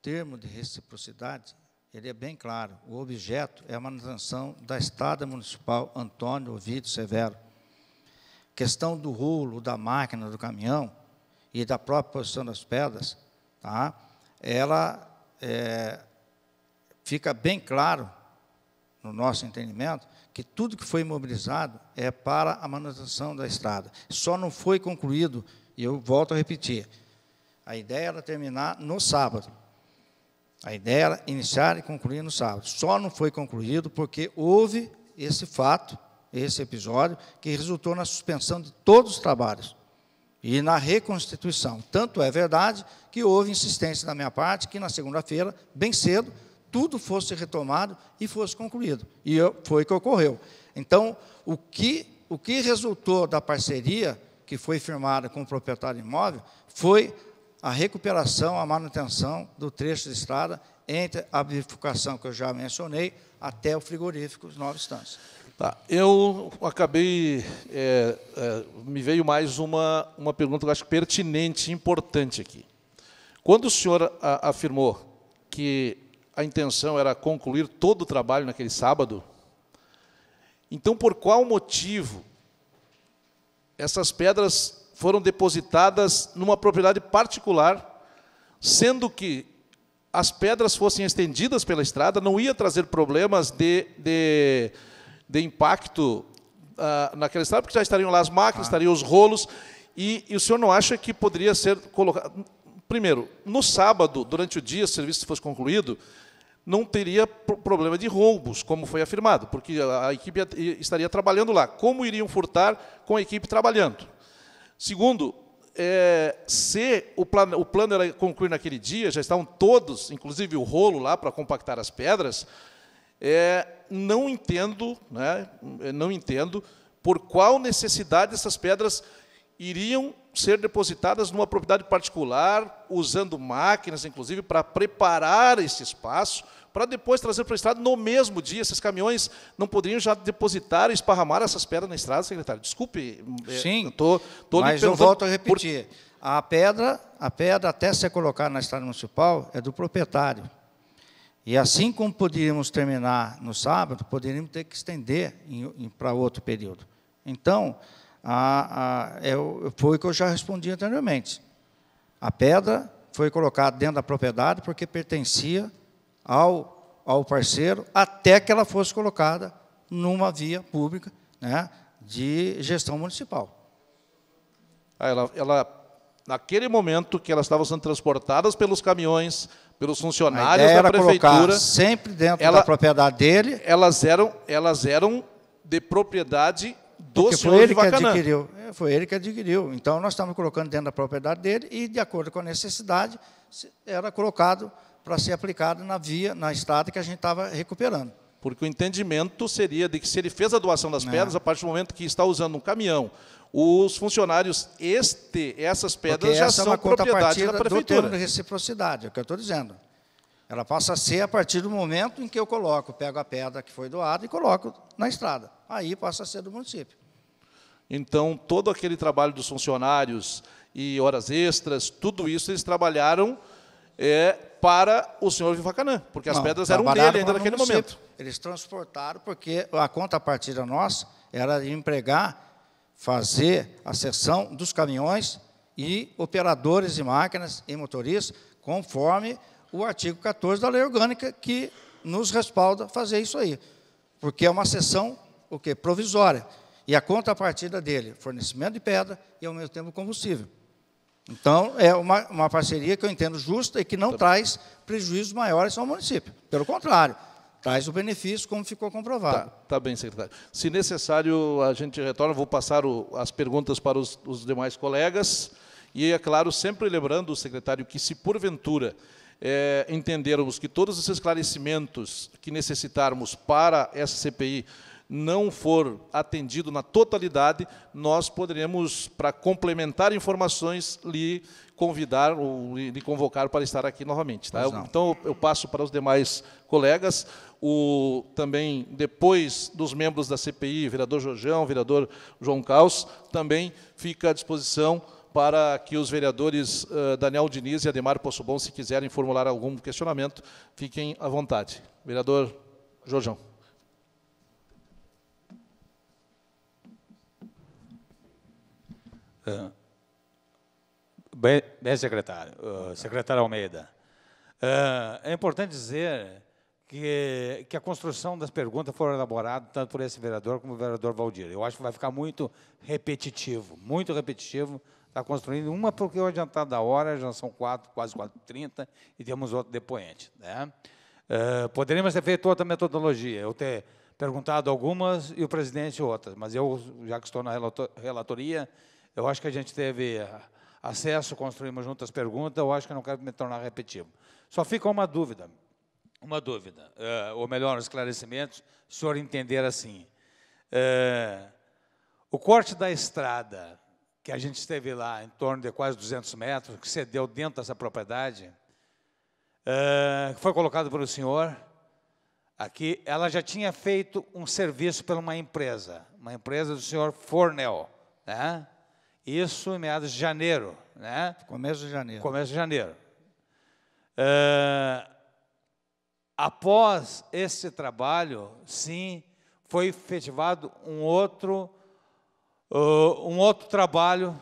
termo de reciprocidade, ele é bem claro. O objeto é a manutenção da estrada municipal Antônio Ovidio Severo. Questão do rolo, da máquina, do caminhão e da própria posição das pedras, tá? Ela fica bem claro, no nosso entendimento, que tudo que foi imobilizado é para a manutenção da estrada. Só não foi concluído, e eu volto a repetir, a ideia era terminar no sábado. A ideia era iniciar e concluir no sábado. Só não foi concluído porque houve esse fato, esse episódio, que resultou na suspensão de todos os trabalhos e na reconstituição. Tanto é verdade que houve insistência da minha parte que, na segunda-feira, bem cedo, tudo fosse retomado e fosse concluído. E foi o que ocorreu. Então, o que resultou da parceria que foi firmada com o proprietário imóvel foi a recuperação, a manutenção do trecho de estrada entre a bifurcação que eu já mencionei até o frigorífico Nova Estância. Tá. Eu acabei, me veio mais uma pergunta que eu acho pertinente e importante aqui. Quando o senhor afirmou que a intenção era concluir todo o trabalho naquele sábado, então por qual motivo essas pedras foram depositadas numa propriedade particular, sendo que as pedras fossem estendidas pela estrada, não ia trazer problemas de impacto naquela estrada, porque já estariam lá as máquinas, estariam os rolos, e o senhor não acha que poderia ser colocado... primeiro, no sábado, durante o dia, se o serviço fosse concluído, não teria problema de roubos, como foi afirmado, porque a equipe estaria trabalhando lá. Como iriam furtar com a equipe trabalhando? Segundo, se o plano era concluir naquele dia, já estavam todos, inclusive o rolo lá para compactar as pedras, não entendo, né, não entendo por qual necessidade essas pedras iriam ser depositadas numa propriedade particular, usando máquinas, inclusive, para preparar esse espaço, para depois trazer para a estrada no mesmo dia. Esses caminhões não poderiam já depositar e esparramar essas pedras na estrada, secretário? Desculpe. Sim, mas eu volto a repetir. A pedra, até ser colocada na estrada municipal, é do proprietário. E assim como poderíamos terminar no sábado, poderíamos ter que estender para outro período. Então, foi o que eu já respondi anteriormente. A pedra foi colocada dentro da propriedade porque pertencia ao parceiro até que ela fosse colocada numa via pública, né, de gestão municipal. Naquele momento que elas estavam sendo transportadas pelos caminhões, pelos funcionários da prefeitura, colocar sempre dentro da propriedade dele. Elas eram de propriedade do senhor Vivacanã. Foi ele que adquiriu. Então, nós estamos colocando dentro da propriedade dele e, de acordo com a necessidade, era colocado para ser aplicado na estrada que a gente estava recuperando. Porque o entendimento seria de que, se ele fez a doação das pedras, a partir do momento que está usando um caminhão, os funcionários, essas pedras já são propriedade da prefeitura. Do termo de reciprocidade, é o que eu estou dizendo. Ela passa a ser a partir do momento em que eu pego a pedra que foi doada e coloco na estrada. Aí passa a ser do município. Então, todo aquele trabalho dos funcionários e horas extras, tudo isso eles trabalharam para o senhor Vivacanã, porque as pedras eram dele ainda naquele momento. Eles transportaram, porque a contrapartida nossa era de fazer a cessão dos caminhões e operadores de máquinas e motoristas, conforme o artigo 14 da Lei Orgânica, que nos respalda fazer isso aí. Porque é uma cessão provisória. E a contrapartida dele, fornecimento de pedra e, ao mesmo tempo, combustível. Então, é uma parceria que eu entendo justa e que não traz prejuízos maiores ao município. Pelo contrário, traz o benefício, como ficou comprovado. Tá bem, secretário. Se necessário, a gente retorna, vou passar as perguntas para os demais colegas. E, é claro, sempre lembrando, secretário, que se porventura entendermos que todos esses esclarecimentos que necessitarmos para essa CPI não for atendido na totalidade, nós poderemos, para complementar informações, lhe convidar ou lhe convocar para estar aqui novamente. Tá? Então, eu passo para os demais colegas. Também, depois dos membros da CPI, vereador Jorjão, vereador João Caus, também fica à disposição para que os vereadores Daniel Diniz e Ademar Poçobon, se quiserem formular algum questionamento, fiquem à vontade. Vereador Jorjão. Bem, secretário. Secretário Almeida. É importante dizer que a construção das perguntas foram elaboradas tanto por esse vereador como o vereador Valdir. Eu acho que vai ficar muito repetitivo, está construindo uma porque o adiantado da hora, já são quase 4h30, e temos outro depoente. Né? Poderíamos ter feito outra metodologia, eu ter perguntado algumas e o presidente outras, mas eu, já que estou na relatoria, eu acho que a gente teve acesso, construímos juntas as perguntas, eu acho que não quero me tornar repetitivo. Só fica uma dúvida, ou melhor, os esclarecimentos, se o senhor entender assim. O corte da estrada, que a gente esteve lá em torno de quase 200 metros, que cedeu dentro dessa propriedade, foi colocado pelo senhor, aqui, ela já tinha feito um serviço para uma empresa do senhor Fornel, né? Isso em meados de janeiro, né? Começo de janeiro. Começo de janeiro. Após esse trabalho, sim, foi efetivado um outro trabalho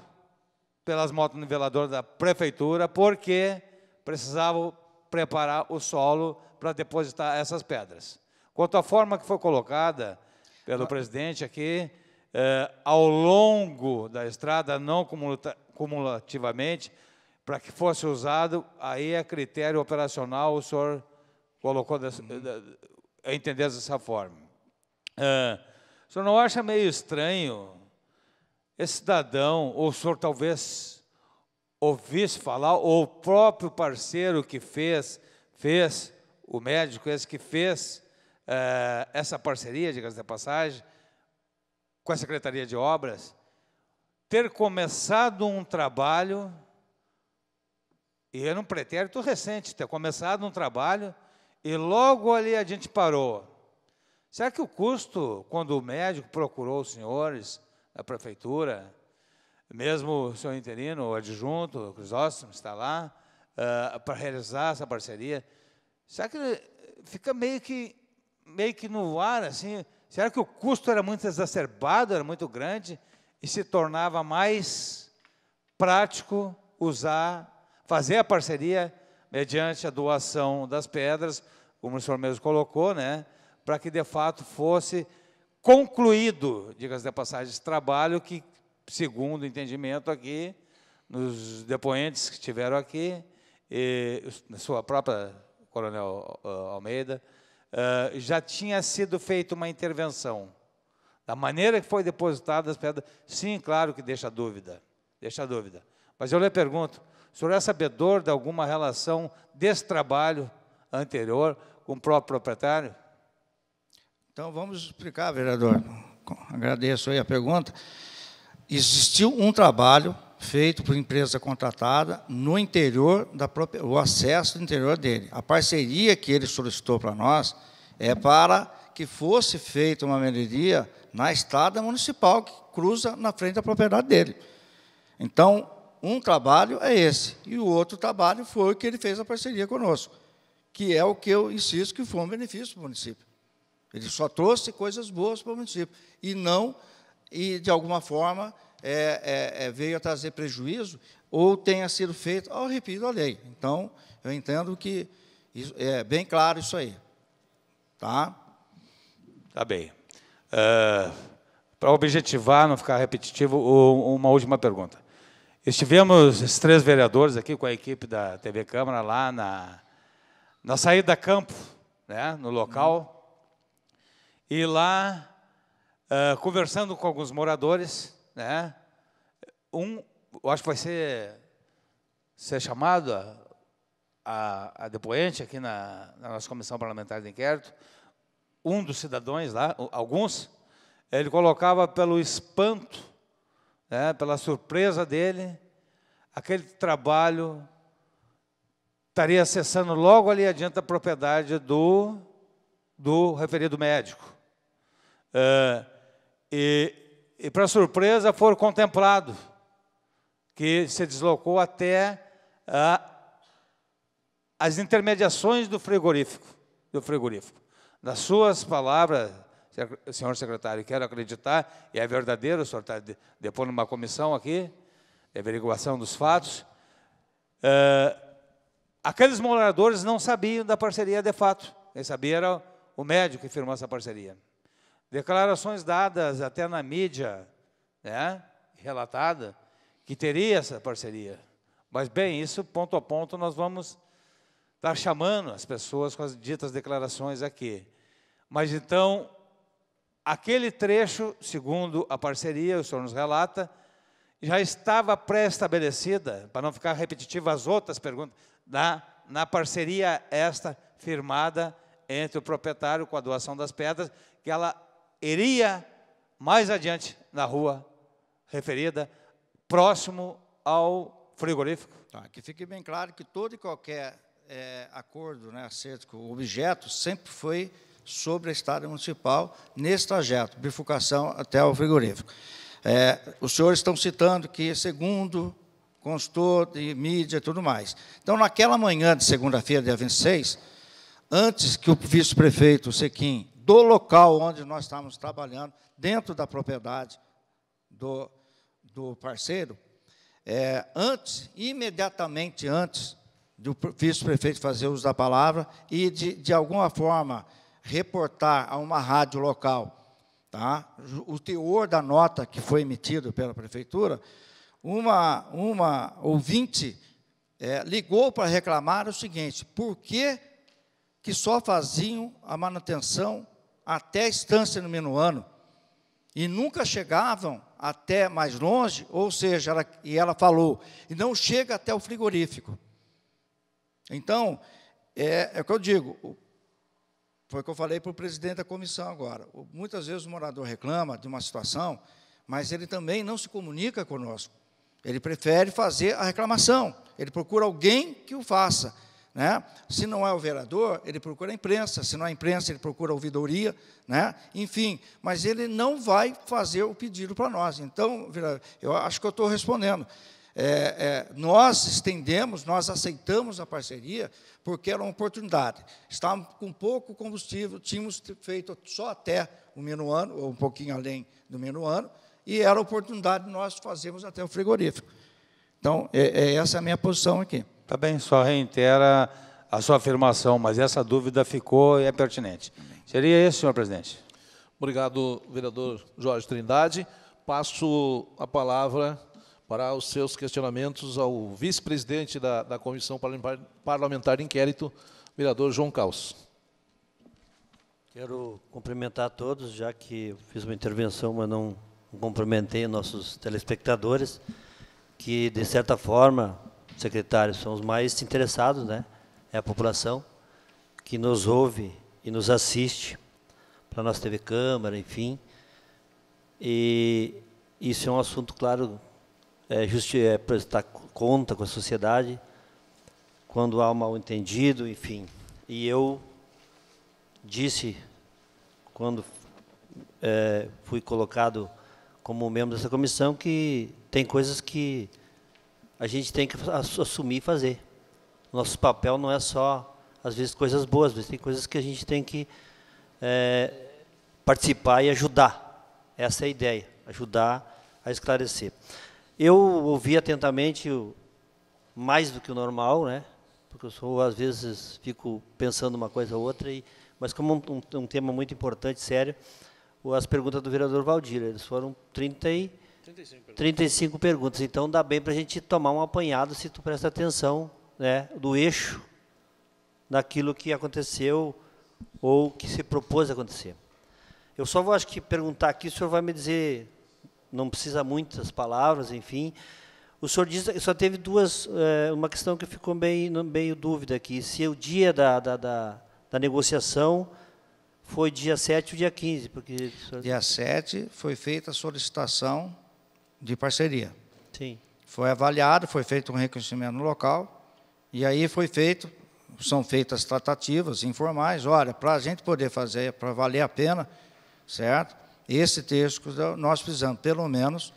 pelas motoniveladoras da prefeitura, porque precisavam preparar o solo para depositar essas pedras. Quanto à forma que foi colocada pelo presidente aqui, ao longo da estrada, não cumulativamente, para que fosse usado, aí é critério operacional, o senhor colocou a entender dessa forma. O senhor não acha meio estranho esse cidadão, ou o senhor talvez ouvisse falar, ou o próprio parceiro que fez o médico, esse que fez essa parceria, diga-se de passagem, com a Secretaria de Obras, ter começado um trabalho, e era um pretérito recente, ter começado um trabalho, e logo ali a gente parou. Será que o custo, quando o médico procurou os senhores da prefeitura, mesmo o senhor interino, o adjunto, o Crisóstomo, está lá, para realizar essa parceria, será que fica meio que no ar, assim? Será que o custo era muito exacerbado, era muito grande, e se tornava mais prático fazer a parceria mediante a doação das pedras, como o senhor mesmo colocou, né, para que, de fato, fosse concluído, diga-se de passagem, esse trabalho que, segundo o entendimento aqui, nos depoentes que estiveram aqui, e na sua própria Coronel Almeida, já tinha sido feita uma intervenção. Da maneira que foi depositada as pedras, sim, claro que deixa dúvida. Mas eu lhe pergunto, o senhor é sabedor de alguma relação desse trabalho anterior com o próprio proprietário? Então, vamos explicar, vereador. Agradeço aí a pergunta. Existiu um trabalho feito por empresa contratada no interior, o acesso do interior dele. A parceria que ele solicitou para nós é para que fosse feita uma melhoria na estrada municipal que cruza na frente da propriedade dele. Então, um trabalho é esse, e o outro trabalho foi o que ele fez a parceria conosco, que é o que eu insisto que foi um benefício para o município. Ele só trouxe coisas boas para o município, e de alguma forma, veio a trazer prejuízo, ou tenha sido feito ao arrepio da lei. Então, eu entendo que é bem claro isso aí. Tá? Tá bem. Para objetivar, não ficar repetitivo, uma última pergunta. Estivemos, esses 3 vereadores aqui, com a equipe da TV Câmara, lá na saída da campo, né, no local, e lá, conversando com alguns moradores, né, eu acho que vai ser chamado a depoente aqui na nossa Comissão Parlamentar de Inquérito, um dos cidadãos lá, alguns, ele colocava pelo espanto, né, pela surpresa dele, aquele trabalho estaria acessando logo ali adiante a propriedade do referido médico. E para surpresa, foram contemplados, que se deslocou até as intermediações do frigorífico. Nas suas palavras, senhor secretário, quero acreditar, e é verdadeiro, o senhor está depondo uma comissão aqui, de averiguação dos fatos, aqueles moradores não sabiam da parceria de fato, quem sabia era o médico que firmou essa parceria. Declarações dadas até na mídia, né, relatada, que teria essa parceria. Mas, bem, isso, ponto a ponto, nós vamos estar chamando as pessoas com as ditas declarações aqui. Mas, então, aquele trecho, segundo a parceria, o senhor nos relata, já estava pré-estabelecida, para não ficar repetitiva as outras perguntas, na parceria esta firmada entre o proprietário com a doação das pedras, que ela iria mais adiante na rua referida, próximo ao frigorífico. Tá, que fique bem claro que todo e qualquer acordo, né, acerto com o objeto sempre foi sobre a estrada municipal nesse trajeto, bifurcação até o frigorífico. Os senhores estão citando que, segundo constou de mídia e tudo mais. Então, naquela manhã de segunda-feira, dia 26, antes que o vice-prefeito Sequim, do local onde nós estávamos trabalhando, dentro da propriedade do parceiro, imediatamente antes do vice-prefeito fazer uso da palavra e, de alguma forma, reportar a uma rádio local, tá, o teor da nota que foi emitido pela prefeitura, uma ouvinte ligou para reclamar o seguinte: por que só faziam a manutenção até a estância no Minuano e nunca chegavam até mais longe, ou seja, ela falou, e não chega até o frigorífico. Então, é o que eu digo, foi o que eu falei para o presidente da comissão agora. Muitas vezes o morador reclama de uma situação, mas ele também não se comunica conosco. Ele prefere fazer a reclamação, ele procura alguém que o faça, né? Se não é o vereador, ele procura a imprensa, se não é a imprensa, ele procura a ouvidoria, né? Enfim, mas ele não vai fazer o pedido para nós. Então, eu acho que eu estou respondendo. Nós estendemos, nós aceitamos a parceria, porque era uma oportunidade. Estávamos com pouco combustível, tínhamos feito só até o Minuano, ou um pouquinho além do Minuano, e era a oportunidade de nós fazermos até o frigorífico. Então, essa é a minha posição aqui. Tá bem, só reitera a sua afirmação, mas essa dúvida ficou e é pertinente. Seria isso, senhor presidente. Obrigado, vereador Jorge Trindade. Passo a palavra para os seus questionamentos ao vice-presidente da Comissão Parlamentar de Inquérito, vereador João Caus. Quero cumprimentar a todos, já que eu fiz uma intervenção, mas não cumprimentei nossos telespectadores, que, de certa forma, secretários, são os mais interessados, né? É a população que nos ouve e nos assiste, para a nossa TV Câmara, enfim. E isso é um assunto, claro, prestar conta com a sociedade, quando há um mal-entendido, enfim. E eu disse, quando fui colocado como membro dessa comissão, que tem coisas que a gente tem que assumir e fazer. Nosso papel não é só, às vezes, coisas boas, às vezes tem coisas que a gente tem que participar e ajudar. Essa é a ideia, ajudar a esclarecer. Eu ouvi atentamente, mais do que o normal, né? Porque eu, às vezes, fico pensando uma coisa ou outra, mas como um tema muito importante, sério, as perguntas do vereador Valdir, eles foram 35 perguntas, então dá bem para a gente tomar um apanhado, se tu presta atenção, né, do eixo daquilo que aconteceu ou que se propôs a acontecer. Eu só vou, acho que, perguntar aqui, o senhor vai me dizer, não precisa muitas palavras, enfim. O senhor disse, só teve uma questão que ficou meio dúvida aqui, se o dia da negociação foi dia 7 ou dia 15? Porque, dia 7 foi feita a solicitação de parceria. Sim. Foi avaliado, foi feito um reconhecimento no local, e aí são feitas tratativas informais. Olha, para a gente poder fazer, para valer a pena, certo? Esse texto, nós precisamos, pelo menos,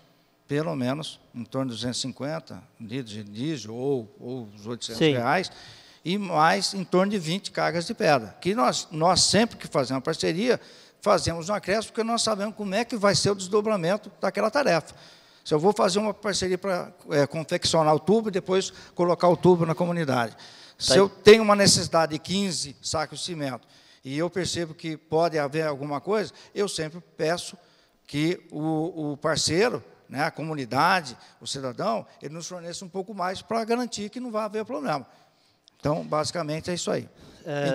em torno de 250 litros de diesel ou os R$800, e mais em torno de 20 cargas de pedra. Que nós sempre que fazemos parceria, fazemos um acréscimo, porque nós sabemos como é que vai ser o desdobramento daquela tarefa. Se eu vou fazer uma parceria para confeccionar o tubo e depois colocar o tubo na comunidade. Se eu tenho uma necessidade de 15 sacos de cimento e eu percebo que pode haver alguma coisa, eu sempre peço que o parceiro, né, a comunidade, o cidadão, ele nos forneça um pouco mais para garantir que não vai haver problema. Então, basicamente, é isso aí.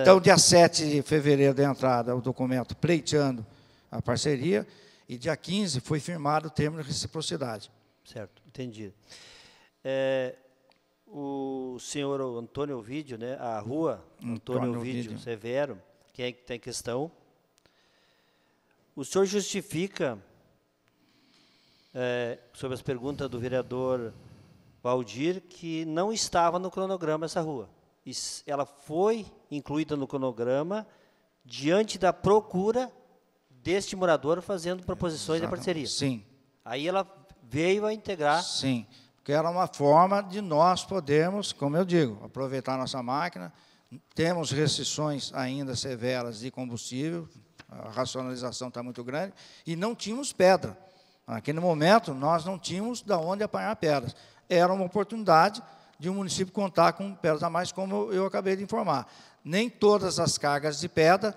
Então, dia 7 de fevereiro da entrada, o documento pleiteando a parceria, e dia 15 foi firmado o termo de reciprocidade. Certo, entendi. O senhor Antônio Ovídio, né, a rua Antônio Ovídio Severo, quem é que tem questão? O senhor justifica, sobre as perguntas do vereador Valdir, que não estava no cronograma essa rua. Ela foi incluída no cronograma diante da procura deste morador fazendo proposições de parceria. Sim. Aí ela veio a integrar. Sim, porque era uma forma de nós podermos, como eu digo, aproveitar a nossa máquina. Temos restrições ainda severas de combustível, a racionalização está muito grande, e não tínhamos pedra. Naquele momento, nós não tínhamos de onde apanhar pedras. Era uma oportunidade de um município contar com pedras a mais, como eu acabei de informar. Nem todas as cargas de pedra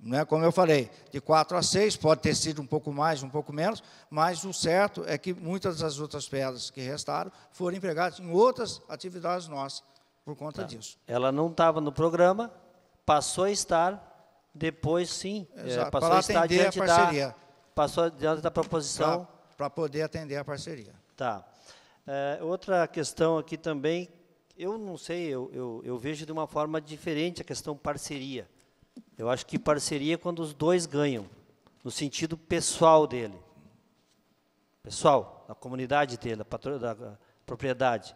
Né? Como eu falei, de 4 a 6, pode ter sido um pouco mais, um pouco menos, mas o certo é que muitas das outras pedras que restaram foram empregadas em outras atividades nossas, por conta disso. Ela não estava no programa, passou a estar, depois sim, passou para a estar atender a parceria. Passou diante da proposição. Para poder atender a parceria. Tá. Outra questão aqui também, eu não sei, eu vejo de uma forma diferente a questão parceria. Eu acho que parceria é quando os dois ganham, no sentido pessoal dele. Pessoal, a comunidade dele, da propriedade.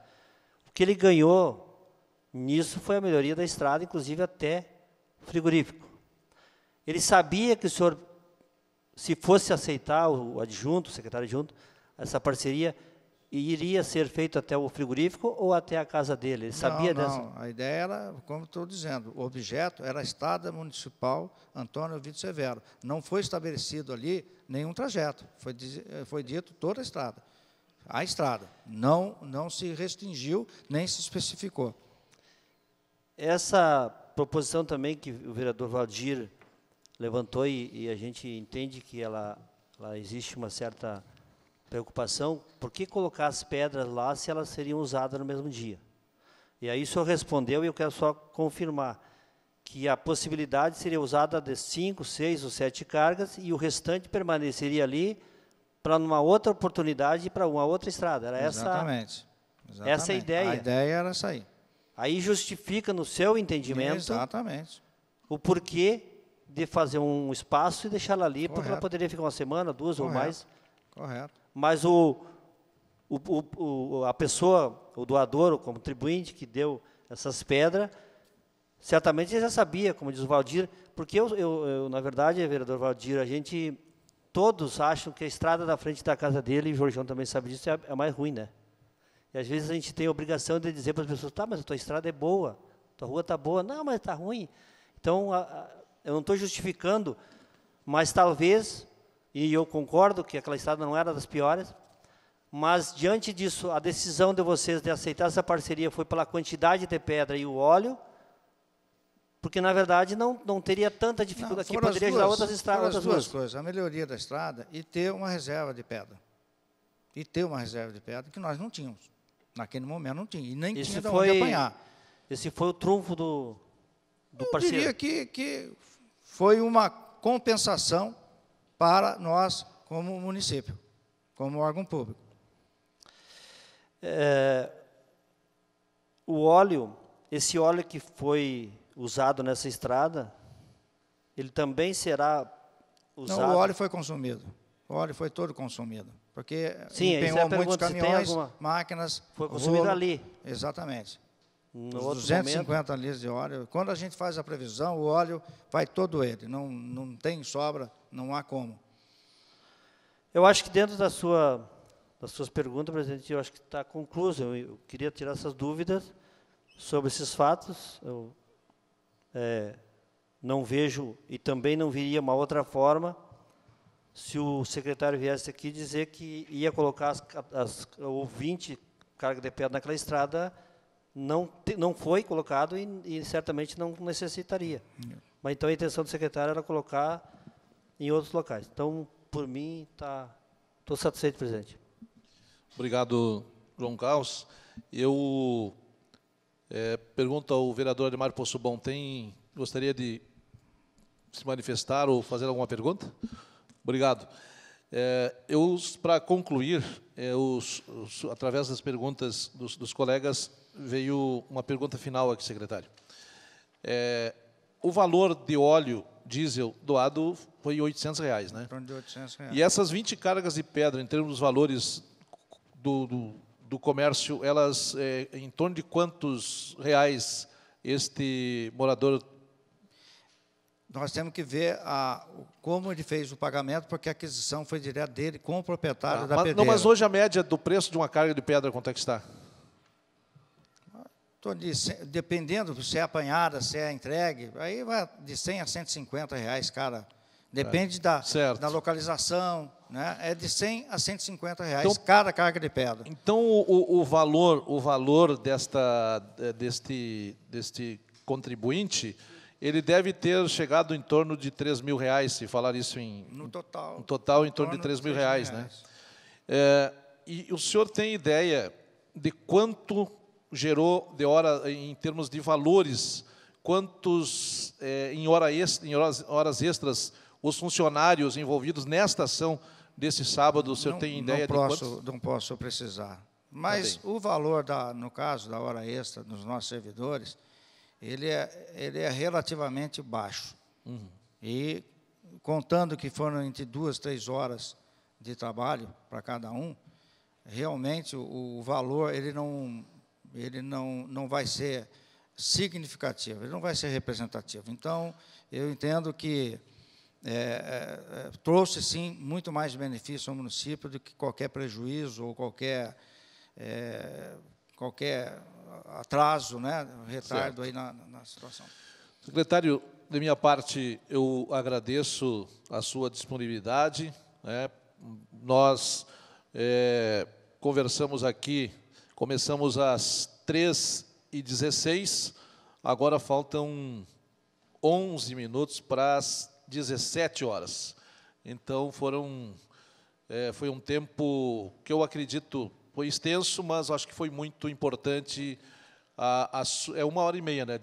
O que ele ganhou nisso foi a melhoria da estrada, inclusive até frigorífico. Ele sabia que o senhor, se fosse aceitar o adjunto, o secretário adjunto, essa parceria, iria ser feito até o frigorífico ou até a casa dele? Ele sabia dessa? Não, a ideia era, como estou dizendo, o objeto era a Estrada Municipal Antônio Ovidio Severo. Não foi estabelecido ali nenhum trajeto, foi dito toda a estrada. A estrada, não se restringiu, nem se especificou. Essa proposição também que o vereador Valdir levantou, e a gente entende que ela existe uma certa preocupação, por que colocar as pedras lá se elas seriam usadas no mesmo dia? E aí o senhor respondeu, e eu quero só confirmar, que a possibilidade seria usada de 5, 6 ou 7 cargas, e o restante permaneceria ali para uma outra oportunidade, para uma outra estrada. Era Exatamente. Essa a ideia. A ideia era essa aí. Aí justifica, no seu entendimento, exatamente, o porquê de fazer um espaço e deixá-la ali, Correto. porque ela poderia ficar uma semana, 2 ou mais. Correto. Mas a pessoa, o doador, o contribuinte que deu essas pedras, certamente ele já sabia, como diz o Valdir, porque na verdade, vereador Valdir, todos acham que a estrada da frente da casa dele, e o Jorjão também sabe disso, é a mais ruim, né? E às vezes a gente tem a obrigação de dizer para as pessoas, tá, mas a tua estrada é boa, tua rua está boa. Não, mas está ruim. Então, eu não estou justificando, mas talvez, e eu concordo que aquela estrada não era das piores, mas diante disso, a decisão de vocês de aceitar essa parceria foi pela quantidade de pedra e o óleo, porque na verdade não teria tanta dificuldade, que poderia ajudar outras estradas. Foram as duas coisas, a melhoria da estrada e ter uma reserva de pedra. Que nós não tínhamos. Naquele momento não tinha, e nem tinha de onde apanhar. Esse foi o trunfo do parceiro. Eu diria que foi uma compensação para nós como município, como órgão público. O óleo, esse óleo que foi usado nessa estrada, ele também será usado... Não, o óleo foi consumido. O óleo foi todo consumido. Porque empenhou muitos caminhões, máquinas... Foi consumido ali. Exatamente. No Os 250 litros de óleo. Quando a gente faz a previsão, o óleo vai todo ele. Não tem sobra, não há como. Eu acho que dentro das suas perguntas, presidente, eu acho que está concluso. Eu queria tirar essas dúvidas sobre esses fatos. Eu não vejo, e também não viria uma outra forma, se o secretário viesse aqui dizer que ia colocar as 20 cargas de pedra naquela estrada, não foi colocado e certamente não necessitaria. Mas então a intenção do secretário era colocar em outros locais. Então, por mim, estou satisfeito, presidente. Obrigado, João Carlos. Eu pergunto ao vereador Ademar Possubon, gostaria de se manifestar ou fazer alguma pergunta? Obrigado. Para concluir, através das perguntas dos colegas, veio uma pergunta final aqui, secretário. O valor de óleo diesel doado foi R$ 800, né? Em torno de R$ 800. E essas 20 cargas de pedra, em termos dos valores do comércio, elas, em torno de quantos reais este morador... Nós temos que ver como ele fez o pagamento, porque a aquisição foi direto dele com o proprietário da pedreira. Não, mas hoje a média do preço de uma carga de pedra, quanto é que está? Dependendo se é apanhada, se é entregue, aí vai de 100 a 150 reais, cara. Depende da localização, né? É de 100 a 150 reais então, cada carga de pedra. Então, o valor deste contribuinte, ele deve ter chegado em torno de R$3.000, se falar isso No total. no total em torno de R$3.000, né? E o senhor tem ideia de quanto gerou de hora, em termos de valores, quantos em horas extras os funcionários envolvidos nesta ação desse sábado, o senhor tem ideia de quantos? Não posso precisar. Mas o valor, no caso da hora extra dos nossos servidores, ele é relativamente baixo. E contando que foram entre 2, 3 horas de trabalho para cada um, realmente o valor ele não vai ser significativo, ele não vai ser representativo. Então, eu entendo que trouxe, sim, muito mais benefício ao município do que qualquer prejuízo ou qualquer atraso, né, retardo aí na situação. Secretário, da minha parte, eu agradeço a sua disponibilidade, né? Nós conversamos aqui, começamos às 3h16, agora faltam 11 minutos para as 17 horas. Então, foi um tempo que eu acredito foi extenso, mas acho que foi muito importante. É 1h30, né,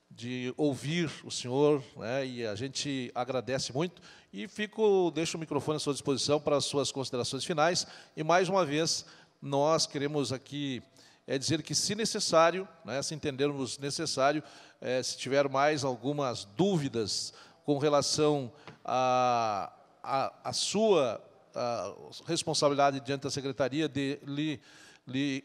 de ouvir o senhor, né, e a gente agradece muito. E deixo o microfone à sua disposição para as suas considerações finais. E, mais uma vez, nós queremos aqui dizer que, se necessário, né, se entendermos necessário, se tiver mais algumas dúvidas com relação à sua responsabilidade diante da Secretaria de lhe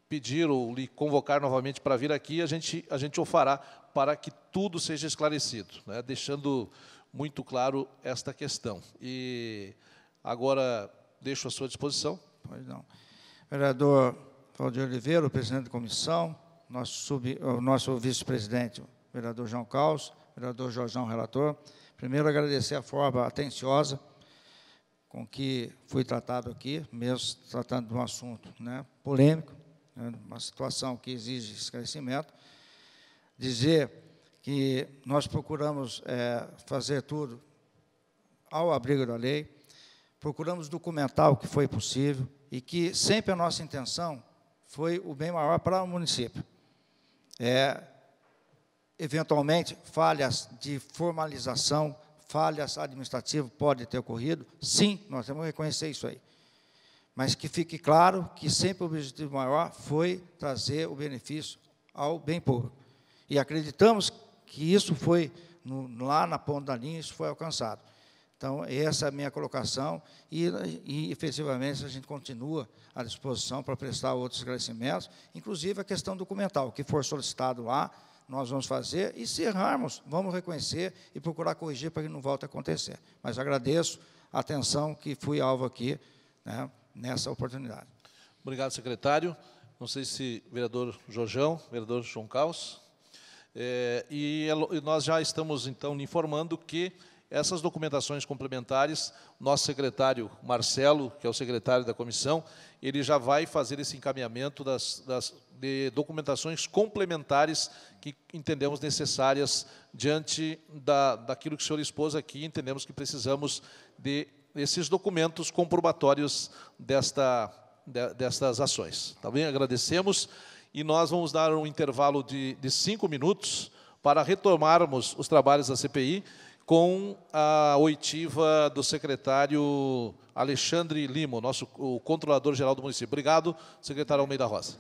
pedir ou lhe convocar novamente para vir aqui, a gente o fará para que tudo seja esclarecido, né, deixando muito claro esta questão. E agora deixo à sua disposição. Pois não. Vereador Valdir Oliveira, o presidente da comissão, o nosso vice-presidente, o vereador João Caos, vereador Jorjão, relator. Primeiro, agradecer a forma atenciosa com que fui tratado aqui, mesmo tratando de um assunto, né, polêmico, né, uma situação que exige esclarecimento. Dizer que nós procuramos fazer tudo ao abrigo da lei, procuramos documentar o que foi possível e que sempre a nossa intenção foi o bem maior para o município. Eventualmente, falhas de formalização, falhas administrativas podem ter ocorrido, sim, nós temos que reconhecer isso aí. Mas que fique claro que sempre o objetivo maior foi trazer o benefício ao bem público. E acreditamos que isso foi, lá na ponta da linha, isso foi alcançado. Então, essa é a minha colocação e efetivamente, a gente continua à disposição para prestar outros esclarecimentos, inclusive a questão documental, o que for solicitado lá, nós vamos fazer, e se errarmos, vamos reconhecer e procurar corrigir para que não volte a acontecer. Mas agradeço a atenção que fui alvo aqui, né, nessa oportunidade. Obrigado, secretário. Não sei se vereador Jorjão, vereador João Caos. E nós já estamos, então, informando que essas documentações complementares, nosso secretário Marcelo, que é o secretário da comissão, ele já vai fazer esse encaminhamento de documentações complementares que entendemos necessárias diante daquilo que o senhor expôs aqui. Entendemos que precisamos desses documentos comprobatórios destas ações. Tá bem? Agradecemos e nós vamos dar um intervalo de 5 minutos para retomarmos os trabalhos da CPI com a oitiva do secretário Alexandre Lima, o controlador-geral do município. Obrigado, secretário Almeida Rosa.